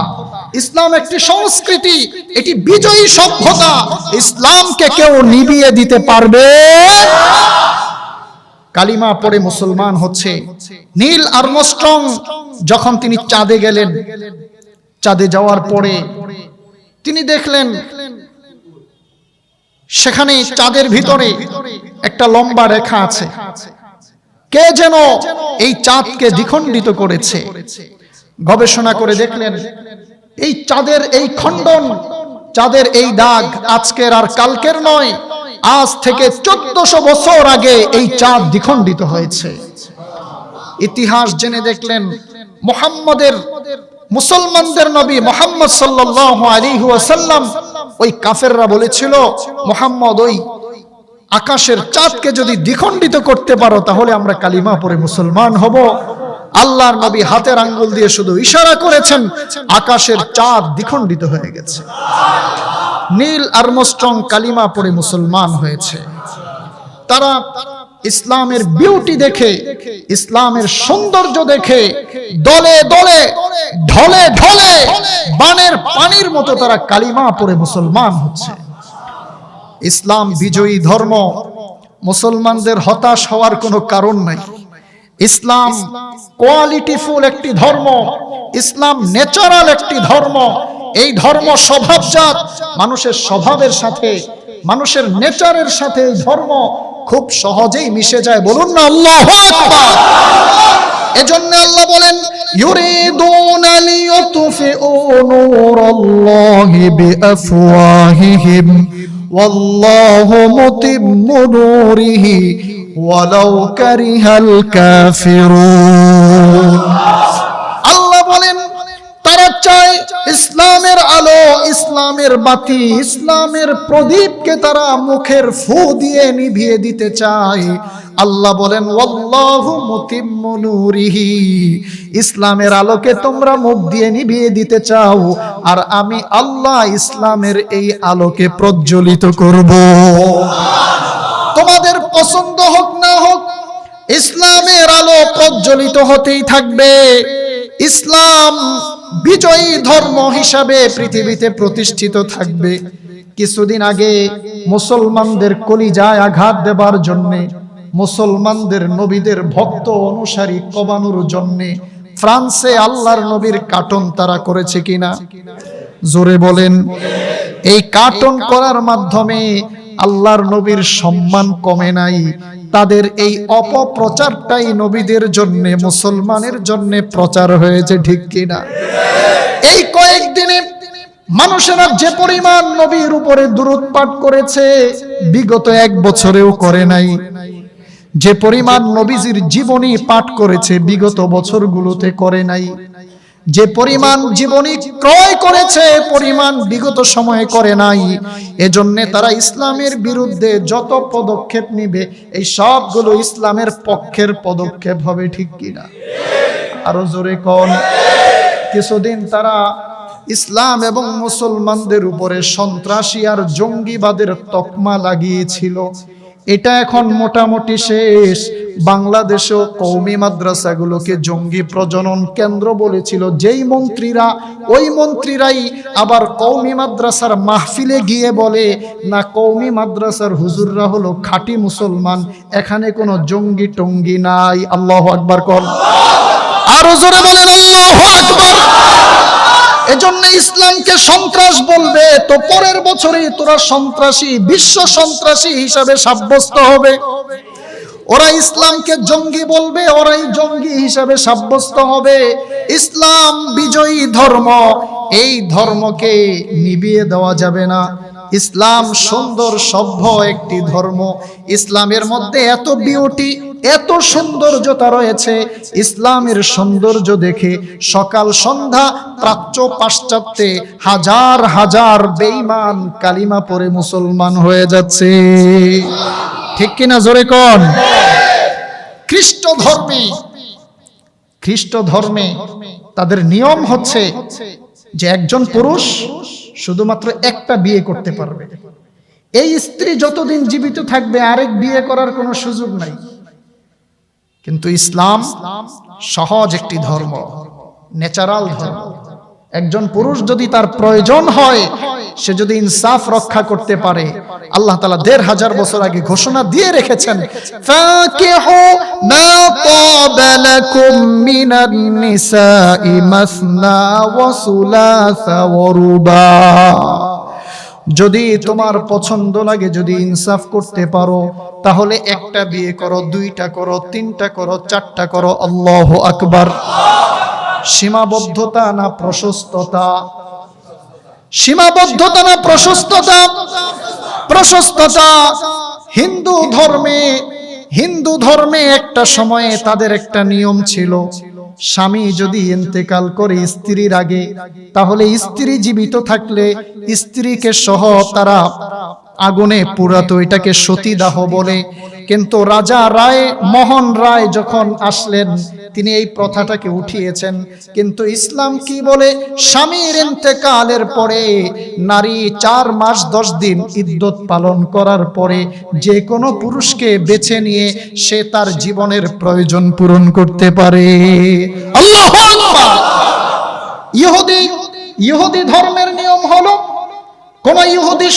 ইসলাম একটি সংস্কৃতি, এটি বিজয়ী সভ্যতা। ইসলামকে কেউ নিভিয়ে দিতে পারবে? কালিমা পড়ে মুসলমান হচ্ছে। নীল আর্মস্ট্রং যখন তিনি চাঁদে গেলেন, চাঁদে যাওয়ার পরে তিনি দেখলেন সেখানে চাঁদের ভিতরে একটা লম্বা রেখা আছে। কে যেন এই চাঁদকে দ্বিখণ্ডিত করেছে। গবেষণা করে দেখলেন এই চাঁদের এই খণ্ডন, চাঁদের এই দাগ আজকের আর কালকের নয়, আজ থেকে 1400 বছর আগে এই চাঁদ দ্বিখণ্ডিত হয়েছে। ইতিহাস জেনে দেখলেন মুহাম্মদের, মুসলমানদের নবী মুহাম্মদ সাল্লাল্লাহু আলাইহি ওয়াসাল্লাম ওই কাফেররা বলেছিল, মুহাম্মদ ওই আকাশের চাঁদকে যদি দ্বিখণ্ডিত করতে পারো তাহলে আমরা কালিমা পড়ে মুসলমান হব। আল্লাহর নবী হাতের আঙ্গুল দিয়ে শুধু ইশারা করেছেন, আকাশের চাঁদ দ্বিখণ্ডিত হয়ে গেছে। নীল আর্মস্ট্রং কালিমা পড়ে মুসলমান হয়েছে। তারা ইসলামের বিউটি দেখে, ইসলামের সৌন্দর্য দেখে দলে দলে ঢলে ঢলে বানের পানির মতো তারা কালিমা পড়ে মুসলমান হচ্ছে। ইসলাম বিজয়ী ধর্ম, মুসলমানদের হতাশ হওয়ার কোনো কারণ নাই। ইসলাম কোয়ালিটিফুল একটি ধর্ম, ইসলাম ন্যাচারাল একটি ধর্ম। এই ধর্ম স্বভাবজাত, মানুষের স্বভাবের সাথে, মানুষের নেচারের সাথে এই ধর্ম খুব সহজেই মিশে যায়। বলুন না আল্লাহু আকবার। এজন্য আল্লাহ বলেন, ইউরিদুনা লিইউতফিউ নূরাল্লাহি বিআফওয়াহিহিম ওয়াল্লাহু মুতিম্মু নূরিহি ওয়ালাউ কারিহাল কাফিরুন। আল্লাহ বলেন, তারা চায় ইসলামের আলো, ইসলামের বাতি, ইসলামের প্রদীপকে তারা মুখের ফু দিয়ে নিভিয়ে দিতে চায়। আল্লাহ বলেন, ওয়াল্লাহু মুতিম্মু নূরিহি, ইসলামের আলোকে তোমরা মুখ দিয়ে নিভিয়ে দিতে চাও, আর আমি আল্লাহ ইসলামের এই আলোকে প্রজ্বলিত করব। তোমাদের পছন্দ হোক না হোক, ইসলামের আলো প্রজ্বলিত হতেই থাকবে। ইসলাম বিজয়ী ধর্ম হিসাবে পৃথিবীতে প্রতিষ্ঠিত থাকবে। কিছুদিন আগে মুসলমানদের কলিজায় আঘাত দেবার জন্য, মুসলমানদের নবীদের ভক্ত অনুসারী কমানোর জন্য ফ্রান্সে আল্লাহর নবীর কার্টুন তারা করেছে কিনা? জোরে বলেন। এই কার্টুন করার মাধ্যমে আল্লাহর নবীর সম্মান কমে নাই, তাদের এই অপপ্রচারটাই নবীদের জন্য, মুসলমানের জন্য প্রচার হয়েছে, ঠিক কিনা? এই কয়েকদিনে মানুষেরা যে পরিমাণ নবীর উপরে দুরূদ পাঠ করেছে বিগত এক বছরেও করে নাই। যে পরিমাণ নবীজির জীবনী পাঠ করেছে বিগত বছরগুলোতে করে নাই। যে পরিমাণ জীবনী ক্রয় করেছে পরিমাণ বিগত সময়ে করে নাই। এজন্য তারা ইসলামের বিরুদ্ধে যত পদক্ষেপ নিবে এই সবগুলো ইসলামের পক্ষের পদক্ষেপ হবে, ঠিক কিনা? আরো জোরে কোন। কিছুদিন তারা ইসলাম এবং মুসলমানদের উপরে সন্ত্রাসী আর জঙ্গিবাদের তকমা লাগিয়েছিল। এটা এখন মোটামুটি শেষ। বাংলাদেশেও কওমি মাদ্রাসাগুলোকে জঙ্গি প্রজনন কেন্দ্র বলেছিল যেই মন্ত্রীরা, ওই মন্ত্রীরাই আবার কওমি মাদ্রাসার মাহফিলে গিয়ে বলে না, কওমি মাদ্রাসার হুজুররা হলো খাঁটি মুসলমান, এখানে কোনো জঙ্গি টঙ্গি নাই। আল্লাহু আকবার কর। আরো জোরে বলেন আল্লাহু আকবার। এজন্য ইসলামকে সন্ত্রাস বলবে তো পরের বছরই তোরা সন্ত্রাসী, বিশ্ব সন্ত্রাসী হিসাবে সাব্যস্ত হবে। ওরা ইসলামকে জঙ্গি বলবে, ওরাই জঙ্গি হিসাবে সাব্যস্ত হবে। ইসলাম বিজয়ী ধর্ম, এই ধর্মকে নিভিয়ে দেওয়া যাবে না। ইসলাম সুন্দর সভ্য একটি ধর্ম। ইসলামের মধ্যে এত বিউটি, এত সৌন্দর্যতা রয়েছে। ইসলামের সৌন্দর্য দেখে সকাল সন্ধ্যা প্রাচ্য পাশ্চাত্যে হাজার হাজার বেঈমান কালিমা পড়ে মুসলমান হয়ে যাচ্ছে, ঠিক কিনা? জোরে কোন। খ্রিস্ট ধর্মে তাদের নিয়ম হচ্ছে যে একজন পুরুষ শুধুমাত্র একটা বিয়ে করতে পারবে। এই স্ত্রী যতদিন জীবিত থাকবে আরেক বিয়ে করার কোনো সুযোগ নাই। কিন্তু ইসলাম সহজ একটি ধর্ম, ন্যাচারাল ধর্ম। একজন পুরুষ যদি তার প্রয়োজন হয়, সে যদি ইনসাফ রক্ষা করতে পারে, আল্লাহ তাআলা ১৫০০ বছর আগে ঘোষণা দিয়ে রেখেছেন, ফাকিহু মা তাবা লাকুম মিনান নিসাই মাসনা ওয়া সুলাসা ওয়া রুবা। যদি তোমার পছন্দ লাগে, যদি ইনসাফ করতে পারো, তাহলে একটা বিয়ে করো, দুইটা করো, তিনটা করো, চারটা করো। আল্লাহু আকবার। সীমাবদ্ধতা না প্রশস্ততা? সীমাবদ্ধতা না প্রশস্ততা? প্রশস্ততা। হিন্দু ধর্মে একটা সময়ে তাদের একটা নিয়ম ছিল, স্বামী যদি ইন্তেকাল করে স্ত্রীর আগে, তাহলে স্ত্রী জীবিত থাকলে স্ত্রীকে সহ তারা আগুনে পুরাতো, এটাকে সতীদাহ বলে। কিন্তু রাজা রায় মোহন রায় যখন আসলেন, তিনি এই প্রথাটাকে উঠিয়েছেন। কিন্তু ইসলাম কি বলে? স্বামীর ইন্তেকালের পরে নারী 4 মাস 10 দিন ইদ্যত পালন করার পরে যে কোনো পুরুষকে বেছে নিয়ে সে তার জীবনের প্রয়োজন পূরণ করতে পারে। আল্লাহু আকবার। ইহুদি ধর্মের নিয়ম হলো, কোন ইহুদি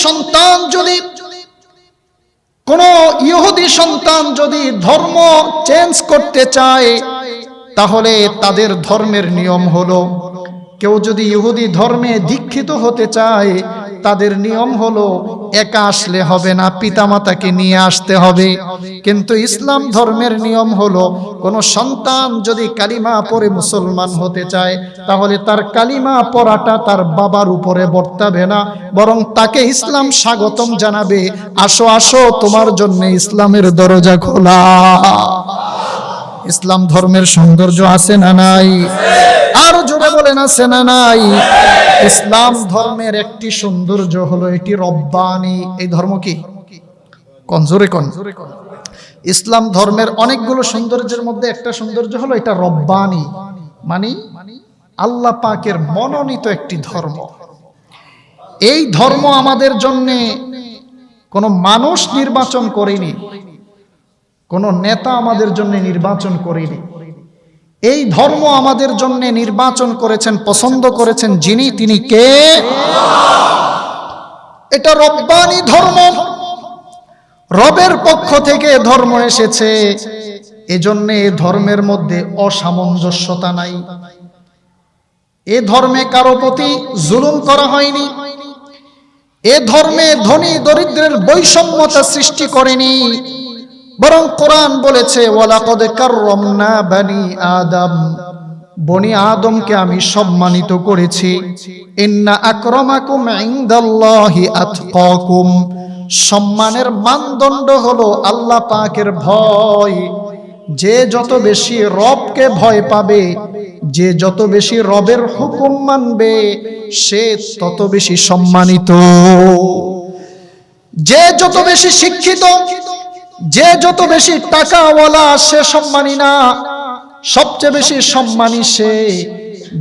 সন্তান যদি ধর্ম চেঞ্জ করতে চায়, তাহলে তাদের ধর্মের নিয়ম হলো, কেউ যদি ইহুদি ধর্মে দীক্ষিত হতে চায়, তাদের নিয়ম হলো একা আসলে হবে না, পিতামাতাকে নিয়ে আসতে হবে। কিন্তু ইসলাম ধর্মের নিয়ম হলো, কোন সন্তান যদি কালিমা পড়ে মুসলমান হতে চায়, তাহলে তার কালিমা পড়াটা তার বাবার উপরে বর্তাবে না, বরং তাকে ইসলাম স্বাগতম জানাবে, আসো আসো তোমার জন্য ইসলামের দরজা খোলা। ইসলাম ধর্মের সৌন্দর্য আছে না নাই? আর জোরে বলেন আছে না নাই? ইসলাম ধর্মের একটি সৌন্দর্য হলো এটি রব্বানি। এই ধর্ম কি? কোন জোরে কোন? ইসলাম ধর্মের অনেকগুলো সৌন্দর্যের মধ্যে একটা সৌন্দর্য হলো এটা রব্বানি, মানে আল্লাহ পাকের মনোনীত একটি ধর্ম। এই ধর্ম আমাদের জন্য কোনো মানুষ নির্বাচন করেনি, কোন নেতা আমাদের জন্য নির্বাচন করেনি। এই ধর্ম আমাদের জন্য নির্বাচন করেছেন, পছন্দ করেছেন যিনি, তিনি কে? এটা রব্বানি ধর্ম, রবের পক্ষ থেকে ধর্ম এসেছে। এজন্য এই ধর্মের মধ্যে অসামঞ্জস্যতা নাই। এ ধর্মে কারো প্রতি জুলুম করা হয়নি। এ ধর্মে ধনী দরিদ্রের বৈষম্যতা সৃষ্টি করেনি, বরং কোরআন বলেছে ওয়ালাকাদ কাররামনা বানি আদম, বনি আদমকে আমি সম্মানিত করেছি। ইন্না আকরামাকুম ইনদাল্লাহি আতকাকুম, সম্মানের মানদণ্ড হলো আল্লাহ পাকের ভয়। যে যত বেশি রবকে ভয় পাবে, যে যত বেশি রবের হুকুম মানবে, সে তত বেশি সম্মানিত। যে যত বেশি শিক্ষিত, যে যত বেশি টাকাওয়ালা, সে সম্মানী না। সবচেয়ে বেশি সম্মানী সে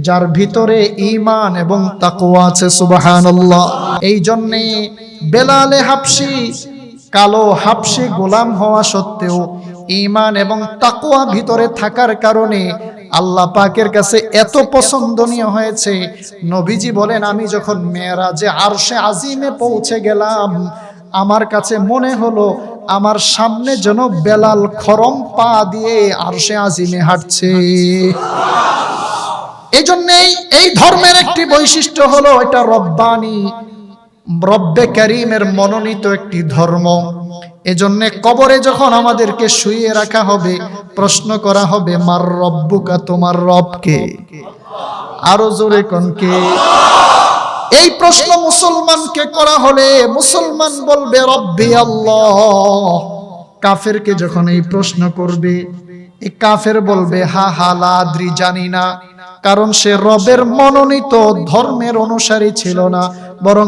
যার ভিতরে ঈমান এবং তাকওয়া আছে। সুবহানাল্লাহ। এই জন্যে বেলালে হাবশী, কালো হাবশী গোলাম হওয়া সত্ত্বেও ঈমান এবং তাকওয়া ভিতরে থাকার কারণে আল্লাহ পাকের কাছে এত পছন্দনীয় হয়েছে। নবীজি বলেন, আমি যখন মেরাজে আরশে আজিমে পৌঁছে গেলাম, আমার কাছে মনে হলো আমার সামনে যেন বেলাল খরম পা দিয়ে আরশে আজিমে হাঁটছে। এই জন্যই এই ধর্মের একটি বৈশিষ্ট্য হলো এটা রব্বানি, রব্বে কারীমের মনোনীত একটি ধর্ম। এজন্য কবরে যখন আমাদেরকে শুইয়ে রাখা হবে, প্রশ্ন করা হবে মার রব্বুকা, তোমার রব কে? আরো জোরে কোন কে? এই প্রশ্ন মুসলমানকে করা হলে মুসলমান বলবে রব্বি আল্লাহ। কাফেরকে যখন এই প্রশ্ন করবে, এই কাফের বলবে হা হা লা আদ্রি, জানি না। কারণ সে রবের মনোনীত ধর্মের অনুসারী ছিল না, বরং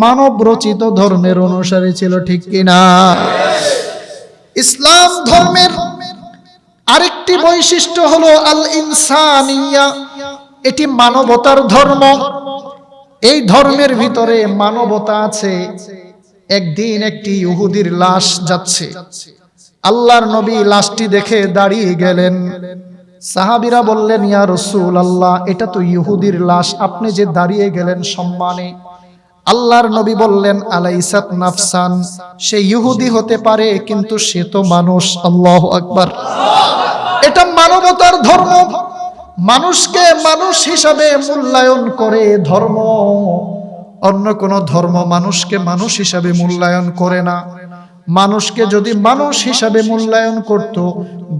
মানব রচিত ধর্মের অনুসারী ছিল। ঠিক কিনা? ইসলাম ধর্মের আরেকটি বৈশিষ্ট্য হলো আল ইনসানিয়া, এটি মানবতার ধর্ম। এই ধর্মের ভিতরে মানবতা আছে। একদিন একটি ইহুদির লাশ যাচ্ছে, আল্লাহর নবী লাশটি দেখে দাঁড়িয়ে গেলেন। সাহাবীরা বললেন, ইয়া রাসূলুল্লাহ, এটা তো ইহুদির লাশ, আপনি যে দাঁড়িয়ে গেলেন সম্মানে। আল্লাহর নবী বললেন, আলাইসাত নাফসান, সে ইহুদি হতে পারে কিন্তু সে তো মানুষ। আল্লাহু আকবার। এটা মানবতার ধর্ম। মানুষকে মানুষ হিসাবে মূল্যায়ন করে ধর্ম। অন্য কোন ধর্ম মানুষকে মানুষ হিসাবে মূল্যায়ন করে না। মানুষকে যদি মানুষ হিসাবে মূল্যায়ন করত,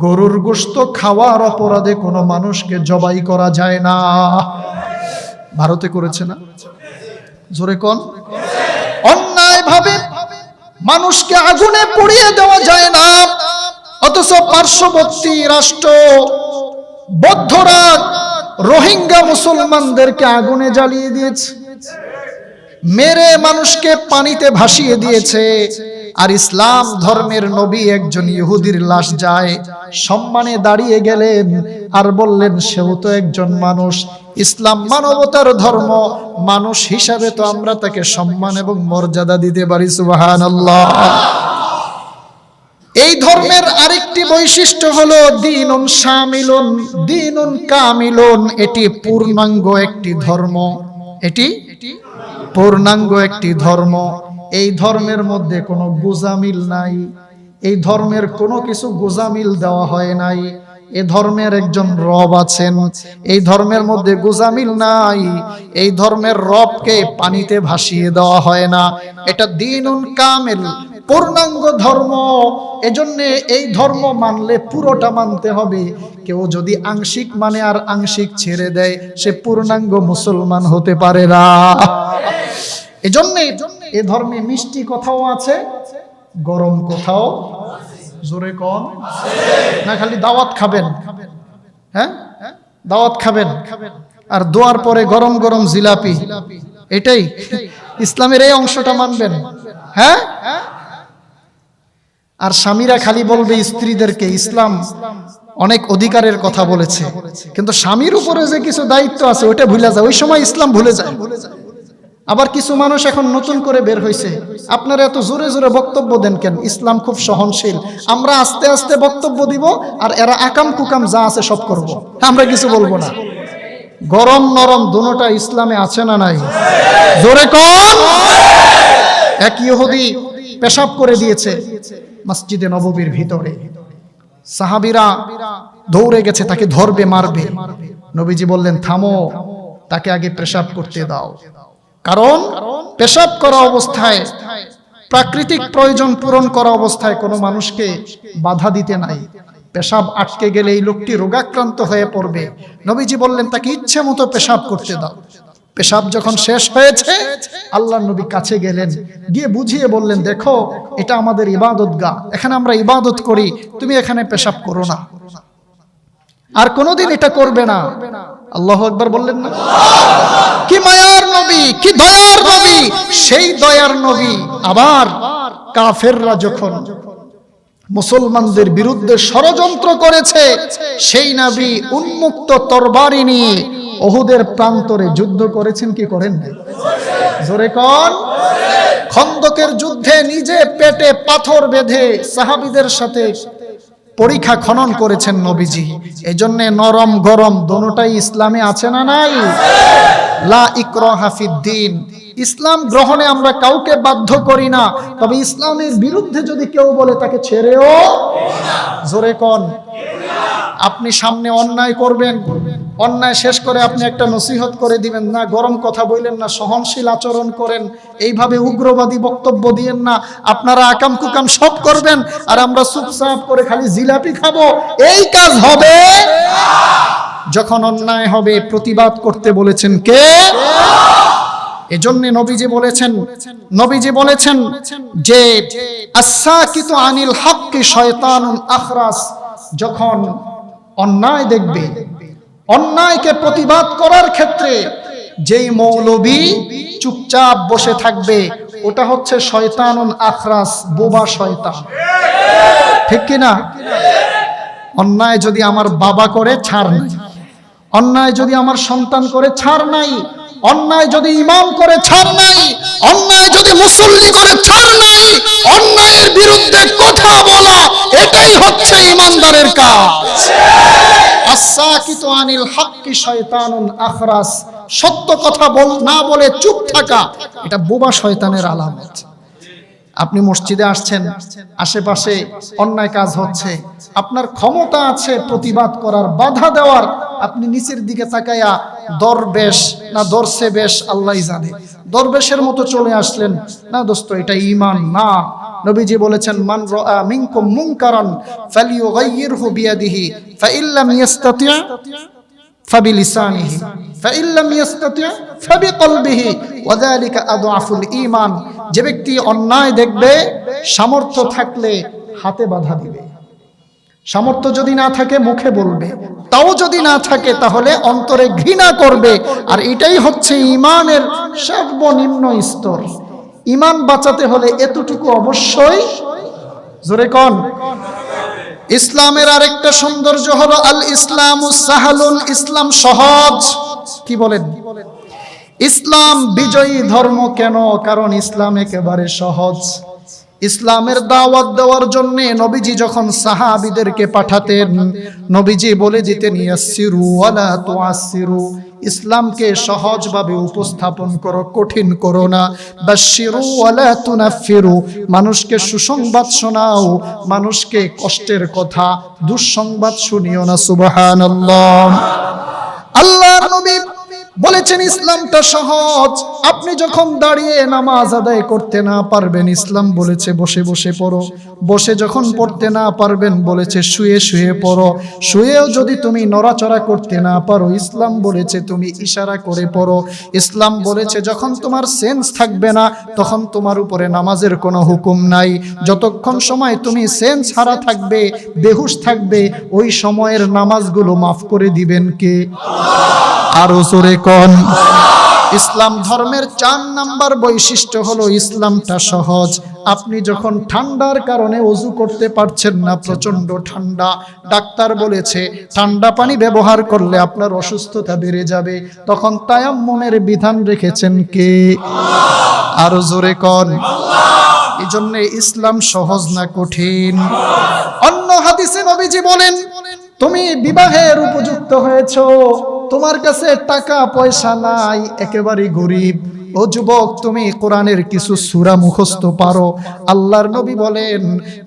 গরুর গোশত খাওয়ার অপরাধে কোনো মানুষকে জবাই করা যায় না। ভারতে করেছে না? জোরে কোন? অন্যায় ভাবে মানুষকে আগুনে পুড়িয়ে দেওয়া যায় না। অথচ পার্শ্ববর্তী রাষ্ট্র বৌদ্ধরা রোহিঙ্গা মুসলমানদেরকে আগুনে জ্বালিয়ে দিয়েছে, মেরে মানুষকে পানিতে ভাসিয়ে দিয়েছে। আর ইসলাম ধর্মের নবী একজন ইহুদির লাশ যায়, সম্মানে দাঁড়িয়ে গেলেন আর বললেন সেও তো একজন মানুষ। ইসলাম মানবতার ধর্ম, মানুষ হিসাবে তো আমরা তাকে সম্মান এবং মর্যাদা দিতে পারি। সুবহানাল্লাহ। এই ধর্মের আরেকটি বৈশিষ্ট্য হলো দ্বীনুন শামিলুন, দ্বীনুন কামিলুন। এটি পূর্ণাঙ্গ একটি ধর্ম, এটি পূর্ণাঙ্গ একটি ধর্ম। এই ধর্মের মধ্যে কোনো গোজামিল নাই, এই ধর্মের কোনো কিছু গোজামিল দেওয়া হয় নাই। এই ধর্মের একজন রব আছেন, এই ধর্মের মধ্যে গোজামিল নাই। এই ধর্মের রবকে পানিতে ভাসিয়ে দেওয়া হয় না। এটা দ্বীনুন কামিল, পূর্ণাঙ্গ ধর্ম। এজন্যে এই ধর্ম মানলে পুরোটা মানতে হবে। কেউ যদি আংশিক মানে আর আংশিক ছেড়ে দেয়, সে পূর্ণাঙ্গ মুসলমান হতে পারে না। এজন্যে এ ধর্মে মিষ্টি কথাও আছে, গরম কথাও। জোরে কোন না, খালি দাওয়াত খাবেন, হ্যাঁ দাওয়াত খাবেন আর দোয়ার পরে গরম গরম জিলাপি, এটাই ইসলামের এই অংশটা মানবেন। হ্যাঁ, আর স্বামীরা খালি বলবে স্ত্রীদেরকে ইসলাম অনেক অধিকারের কথা বলেছে, কিন্তু স্বামীর উপরে যে কিছু দায়িত্ব আছে ওটা ভুলে যায়, ওই সময় ইসলাম ভুলে যায়। আবার কিছু মানুষ এখন নতুন করে বের হয়েছে, আপনারা এত জোরে জোরে বক্তব্য দেন কেন? ইসলাম খুব সহনশীল, আমরা আস্তে আস্তে বক্তব্য দিব আর এরা আকাম কুকাম যা আছে সব করব, আমরা কিছু বলবো না। গরম নরম দুটোটা ইসলামে আছে না নাই? জোরে কোন? এক ইহুদি পেশাব করে দিয়েছে মসজিদে নববীর ভিতরে, সাহাবীরা দৌড়ে গেছে তাকে ধরবে মারবে। নবীজি বললেন থামো, তাকে আগে পেশাব করতে দাও। কারণ পেশাব করা অবস্থায়, প্রাকৃতিক প্রয়োজন পূরণ করা অবস্থায় কোনো মানুষকে বাধা দিতে নাই। পেশাব আটকে গেলে এই লোকটি রোগাক্রান্ত হয়ে পড়বে। নবীজি বললেন তাকে ইচ্ছে মতো পেশাব করতে দাও। পেশাব যখন শেষ হয়েছে আল্লাহর নবী কাছে গেলেন, গিয়ে বুঝিয়ে বললেন দেখো এটা আমাদের ইবাদতগাহ, এখানে আমরা ইবাদত করি, তুমি এখানে পেশাব করো না, আর কোনোদিন এটা করবে না। আল্লাহু আকবার বললেন না? কি মায়ার নবী, কি দয়ার নবী! সেই দয়ার নবী আবার কাফেররা যখন মুসলমানদের বিরুদ্ধে ষড়যন্ত্র করেছে, সেই নবী উন্মুক্ত তরবারি নিয়ে উহুদের প্রান্তরে যুদ্ধ করেছেন কি করেন নাই? জোরে কোন? খন্দকের যুদ্ধে নিজে পেটে পাথর বেঁধে সাহাবীদের সাথে পরীক্ষা খনন করেছেন নবীজি। এজন্য নরম গরম দোনোটাই ইসলামে আছে না নাই? লা ইকরাহা ফিদ্দিন। ইসলাম গ্রহণে আমরা কাউকে বাধ্য করি না, তবে ইসলামের বিরুদ্ধে যদি কেউ বলে তাকে ছেড়েও না। জোরে কোন? আপনি সামনে অন্যায় করবেন, অন্যায় শেষ করে আপনি একটা নসিহত করে দিবেন না, গরম কথা বললেন না, সহনশীল আচরণ করেন, এইভাবে উগ্রবাদী বক্তব্য দিয়েন না। আপনারা আকাম কুকাম সব করবেন আর আমরা চুপচাপ করে খালি জিলাপি খাবো, এই কাজ হবে না। যখন অন্যায় হবে প্রতিবাদ করতে বলেছেন কে? এজন্য নবীজি বলেছেন যে আস-সাকিতু আনিল হাক্কি শয়তানুন আখরাস। যখন অন্যায় দেখবে, অন্যায়কে প্রতিবাদ করার ক্ষেত্রে যেই মৌলবী চুপচাপ বসে থাকবে ওটা হচ্ছে শয়তানুন আখরাস, বোবা শয়তান। ঠিক কি না? অন্যায় যদি আমার বাবা করে ছাড় নাই, অন্যায় যদি আমার সন্তান করে ছাড় নাই, অন্যায় যদি ইমাম করে ছাড় নাই, অন্যায় যদি মুসল্লি করে ছাড় নাই, অন্যায়ের বিরুদ্ধে কথা বলা এটাই হচ্ছে ইমানদারের কাজ। আস-সাকিতু আনিল হাক্কি শয়তানুন আখরাস। সত্য কথা না বলে চুপ থাকা এটা বোবা শয়তানের আলামত। আপনি মসজিদে আসছেন, আশেপাশে অন্যায় কাজ হচ্ছে, আপনার ক্ষমতা আছে প্রতিবাদ করার, বাধা দেওয়ার, আপনি নিচের দিকে তাকায়া দরবেশ না দরসে বেশ আল্লাহই জানে, দরবেশের মতো চলে আসলেন, না দোস্ত এটা ঈমান না। নবীজি বলেছেন মান রাআ মিনকুম মুনকারান ফালিয়ুগাইয়িরহু বিয়াদিহি ফাইল্লাম ইস্তাতি' ফাবিলিসানিহি ফাইল্লাম ইস্তাতি' ফাবিকলবিহি ওয়াযালিকা আদআফুল ঈমান। যে ব্যক্তি অন্যায় দেখবে সামর্থ্য থাকলে হাতে বাধা দিবে, সামর্থ্য যদি না থাকে মুখে বলবে, তাও যদি না থাকে তাহলে অন্তরে ঘৃণা করবে। আর এটাই হচ্ছে ঈমানের সর্বনিম্ন স্তর। ঈমান বাঁচাতে হলে এতটুকু অবশ্যই, জোরে কোন। ইসলামের আরেকটা সৌন্দর্য হলো আল ইসলামু সাহালুন, ইসলাম সহজ। কি বলেন? ইসলাম বিজয়ী ধর্ম কেন? কারণ ইসলাম একেবারে সহজ। ইসলামের দাওয়াত দেওয়ার জন্য নবীজি যখন সাহাবীদেরকে পাঠাতেন, নবীজি বলে দিতেন ইয়াসসিরু ওয়ালা তুআসসিরু, ইসলামকে সহজভাবে উপস্থাপন করো, কঠিন করো না। বাশশিরু ওয়ালা তুনাফফিরু, মানুষকে সুসংবাদ শোনাও, মানুষকে কষ্টের কথা, দুঃসংবাদ শুনিও না। সুবহানাল্লাহ। আল্লাহর নবী বলেছেন ইসলামটা সহজ। আপনি যখন দাঁড়িয়ে নামাজ আদায় করতে না পারবেন, ইসলাম বলেছে বসে বসে পড়ো। বসে যখন পড়তে না পারবেন, বলেছে শুয়ে শুয়ে পড়ো। শুয়েও যদি তুমি নড়াচড়া করতে না পারো, ইসলাম বলেছে তুমি ইশারা করে পড়ো। ইসলাম বলেছে যখন তোমার সেন্স থাকবে না, তখন তোমার উপরে নামাজের কোনো হুকুম নাই। যতক্ষণ সময় তুমি সেন্স হারা থাকবে, বেহুশ থাকবে, ওই সময়ের নামাজগুলো মাফ করে দিবেন কে? আরো জোরে কোন। ইসলাম ধর্মের 4 নাম্বার বৈশিষ্ট্য হলো ইসলামটা সহজ। আপনি যখন ঠান্ডার কারণে ওযু করতে পারছেন না, প্রচন্ড ঠান্ডা, ডাক্তার বলেছে ঠান্ডা পানি ব্যবহার করলে আপনার অসুস্থতা বেড়ে যাবে, তখন তায়াম্মুমের বিধান রেখেছেন কে? আরো জোরে কোন। এই জন্য ইসলাম সহজ না কঠিন? অন্য হাদিসে নবীজি বলেন তুমি বিবাহের উপযুক্ত হয়েছো, তোমার কাছে টাকা পয়সা নাই, একেবারে গরিব। ও যুবক, তুমি কোরআনের কিছু সূরা মুখস্থ পারো। আল্লাহর নবী বলেন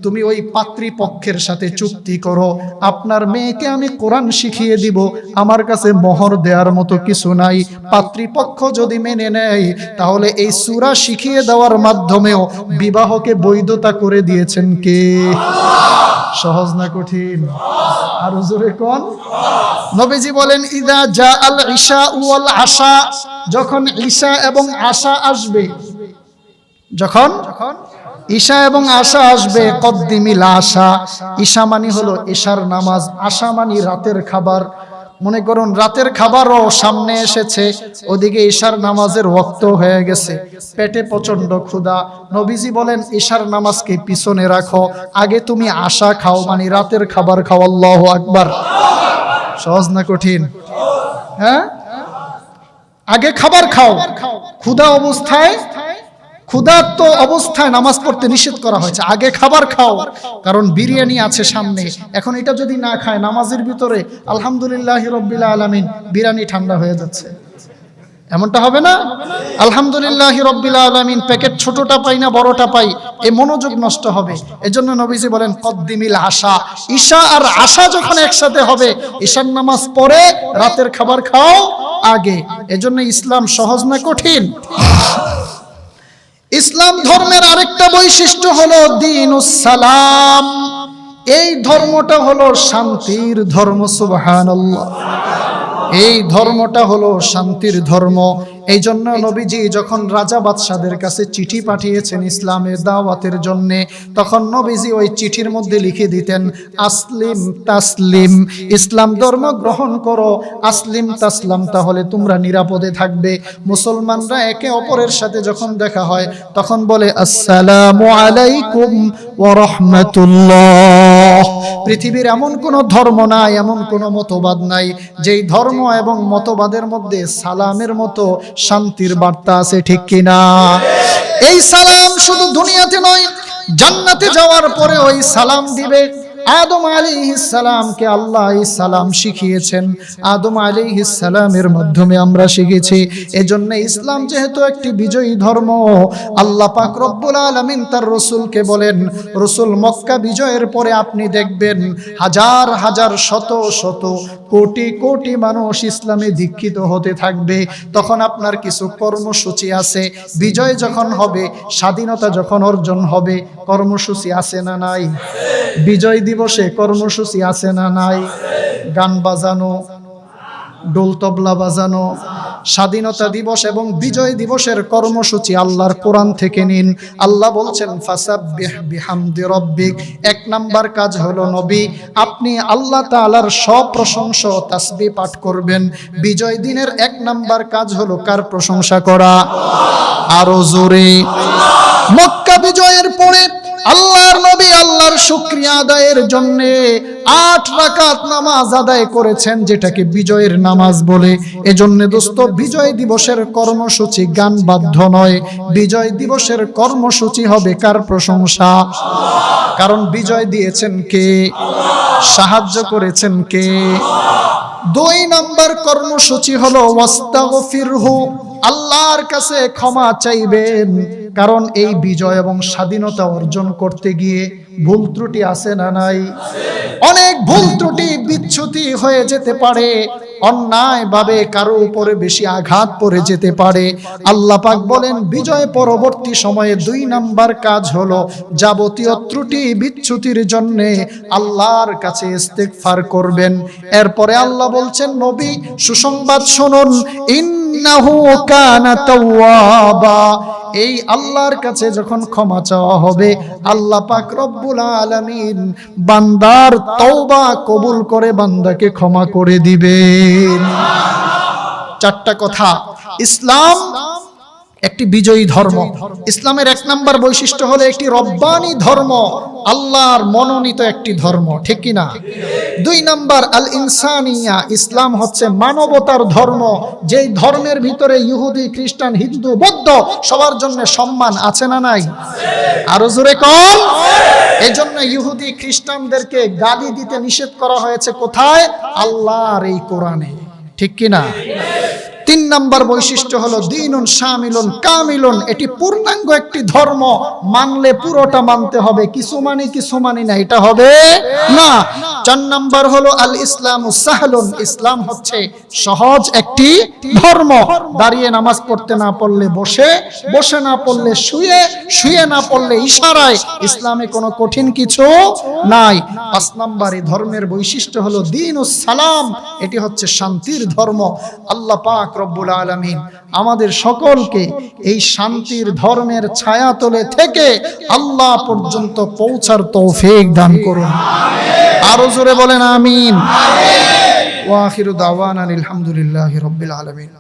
তুমি ওই পাত্রীপক্ষের সাথে চুক্তি করো, আপনার মেয়েকে আমি কোরআন শিখিয়ে দিব, আমার কাছে মোহর দেওয়ার মতো কিছু নাই। পাত্রীপক্ষ যদি মেনে নেয়, তাহলে এই সূরা শিখিয়ে দেওয়ার মাধ্যমেও বিবাহকে বৈধতা করে দিয়েছেন কে? সহজ না কঠিন? আর জোরে কোন। নবীজি বলেন ইদা জা আল ইশা ওয়াল আশা, যখন ঈশা এবং আশা আসবে, যখন ঈশা এবং আশা আসবে, কদ্দিমিল আশা। ঈশা মানে হলো ঈশার নামাজ, আশা মানে রাতের খাবার। মনে করুন রাতের খাবারও সামনে এসেছে, ওদিকে ঈশার নামাজের ওয়াক্ত হয়ে গেছে, পেটে প্রচন্ড ক্ষুধা। নবীজি বলেন ঈশার নামাজকে পিছনে রাখো, আগে তুমি আশা খাও, মানে রাতের খাবার খাও। আল্লাহু আকবার। সহজ না কঠিন? হ্যাঁ, আগে খাবার খাও। ক্ষুধার্ত অবস্থায় নামাজ পড়তে নিষেধ করা হয়েছে, আগে খাবার খাও। কারণ বিরিয়ানি আছে সামনে, এখন এটা যদি না খায়, নামাজের ভিতরে আলহামদুলিল্লাহি রাব্বিল আলামিন, বিরিয়ানি ঠান্ডা হয়ে যাচ্ছে, এমনটা হবে না? আলহামদুলিল্লাহি রাব্বিল আলামিন, প্যাকেট ছোটটা পাই না বড়টা পাই, এই মনোযোগ নষ্ট হবে। এজন্য নবীজি বলেন কদ্দিমিল আশা, ঈশা আর আশা যখন একসাথে হবে, ঈশার নামাজ পড়ে রাতের খাবার খাও আগে। এজন্য ইসলাম সহজ না কঠিন? ইসলাম ধর্মের আরেকটা বৈশিষ্ট্য হলো দ্বীনুস সালাম। এই ধর্মটা হলো শান্তির ধর্ম। সুবহানাল্লাহ। এই ধর্মটা হলো শান্তির ধর্ম। এই জন্য নবীজি যখন রাজা বাদশাদের কাছে চিঠি পাঠিয়েছেন ইসলামের দাওয়াতের জন্য, তখন নবীজি ওই চিঠির মধ্যে লিখে দিতেন আসলিম তাসলিম, ইসলাম ধর্ম গ্রহণ করো, আসলিম তাসলাম, তাহলে তোমরা নিরাপদে থাকবে। মুসলমানরা একে অপরের সাথে যখন দেখা হয়, তখন বলে আসসালামু আলাইকুম ওয়া রাহমাতুল্লাহ। পৃথিবীর এমন কোনো ধর্ম নাই, এমন কোনো মতবাদ নাই, যেই ধর্ম এবং মতবাদের মধ্যে সালামের মতো শান্তির বার্তা আছে, ঠিক কিনা? এই সালাম শুধু দুনিয়াতে নয়, জান্নাতে যাওয়ার পরে ওই সালাম দিবে। আদম আলাইহিস সালামকে আল্লাহ এই সালাম শিখিয়েছেন, আদম আলাইহিস সালামের মাধ্যমে আমরা শিখেছি। এজন্য ইসলাম যেহেতু একটি বিজয়ী ধর্ম, আল্লাহ পাক রব্বুল আলামিন তার রাসূলকে বলেন, রাসূল মক্কা বিজয়ের পরে আপনি দেখবেন হাজার হাজার শত শত কোটি কোটি মানুষ ইসলামে দীক্ষিত হতে থাকবে। তখন আপনার কিছু কর্মসূচি আছে, বিজয় যখন হবে, স্বাধীনতা যখন অর্জন হবে, কর্মসূচি আছে না নাই? বিজয় দিবসে কর্মসূচি আছে না নাই? গান বাজানো, ডোল তবলা বাজানো, স্বাধীনতা দিবস এবং বিজয় দিবসের কর্মসূচি আল্লাহর কোরআন থেকে নিন। আল্লাহ বলছেন ফাসাব্বিহ বিহামদি রাব্বিক। 1 নাম্বার কাজ হলো নবী আপনি আল্লাহ তাআলার সব প্রশংসা ও তাসবিহ পাঠ করবেন। বিজয় দিনের 1 নাম্বার কাজ হলো কার প্রশংসা করা? আরো জোরে। মক্কা বিজয়ের পরে আল্লাহর নবী আল্লাহর শুকরিয়া আদায়ের জন্য 8 রাকাত নামাজ আদায় করেছেন, যেটাকে বিজয়ের নামাজ বলে। এজন্য দোস্ত, বিজয় দিবসের কর্মসূচি গান বাধ্য নয়। বিজয় দিবসের কর্মসূচি হবে কার প্রশংসা? কারণ বিজয় দিয়েছেন কে? সাহায্য করেছেন কে? 2 নাম্বার কর্মসূচি হলো ওয়াস্তাগফিরহু, আল্লাহর কাছে ক্ষমা চাইবেন। কারণ এই বিজয় এবং স্বাধীনতা অর্জন করতে গিয়ে ভুল ত্রুটি আছে না নাই? অনেক ভুল ত্রুটি বিচ্যুতি হয়ে যেতে পারে, অন্যায়ভাবে কারো উপরে বেশি আঘাত পড়ে যেতে পারে। আল্লাহ পাক বলেন বিজয় পরবর্তী সময়ে 2 নাম্বার কাজ হলো যাবতীয় ত্রুটি বিচ্যুতির জন্য আল্লাহর কাছে ইস্তেগফার করবেন। এরপরে আল্লাহ বলছেন নবী সুসংবাদ শুনুন, ইন্নাহু কানা তাওয়াবা। এই আল্লাহর কাছে যখন ক্ষমা চাওয়া হবে আল্লাহ পাক রব্বুল আলামিন বান্দার তওবা কবুল করে বান্দাকে ক্ষমা করে দিবেন। 4টা কথা। ইসলাম একটি বিজয়ী ধর্ম। ইসলামের 1 নাম্বার বৈশিষ্ট্য হলো একটি রব্বানি ধর্ম, আল্লাহর মনোনীত একটি ধর্ম, ঠিক কি না? 2 নাম্বার আল ইনসানিয়া, ইসলাম হচ্ছে মানবতার ধর্ম, যেই ধর্মের ভিতরে ইহুদি, খ্রিস্টান, হিন্দু, বৌদ্ধ সবার জন্য সম্মান আছে না নাই? আরো জোরে কোন? এজন্য ইহুদি খ্রিস্টানদেরকে গালি দিতে নিষেধ করা হয়েছে কোথায়? আল্লাহর এই কোরআনে, ঠিক কি না? 3 নাম্বার বৈশিষ্ট্য হলো দ্বীনুন শামিলুন কামিলুন, এটি পূর্ণাঙ্গ একটি ধর্ম। মানলে পুরোটা মানতে হবে, কিছু মানি না, এটা হবে না। 4 নাম্বার হলো আল ইসলামু সাহলুন, ইসলাম হচ্ছে সহজ একটি ধর্ম। দাঁড়িয়ে নামাজ পড়তে না পারলে বসে, বসে না পড়লে শুয়ে, শুয়ে না পড়লে ইশারায়, ইসলামে কোনো কঠিন কিছু নাই। 5 নাম্বার এই ধর্মের বৈশিষ্ট্য হলো দ্বীনুস সালাম, এটি হচ্ছে শান্তির ধর্ম। আল্লাহ পাক রব্বুল আলামিন আমাদের সকলকে এই শান্তির ধর্মের ছায়াতলে থেকে আল্লাহ পর্যন্ত পৌঁছার তৌফিক দান করুন। আরো জোরে বলেন আমিন। ওয়া আখিরু দাওয়ানা আলহামদুলিল্লাহি রাব্বিল আলামিন।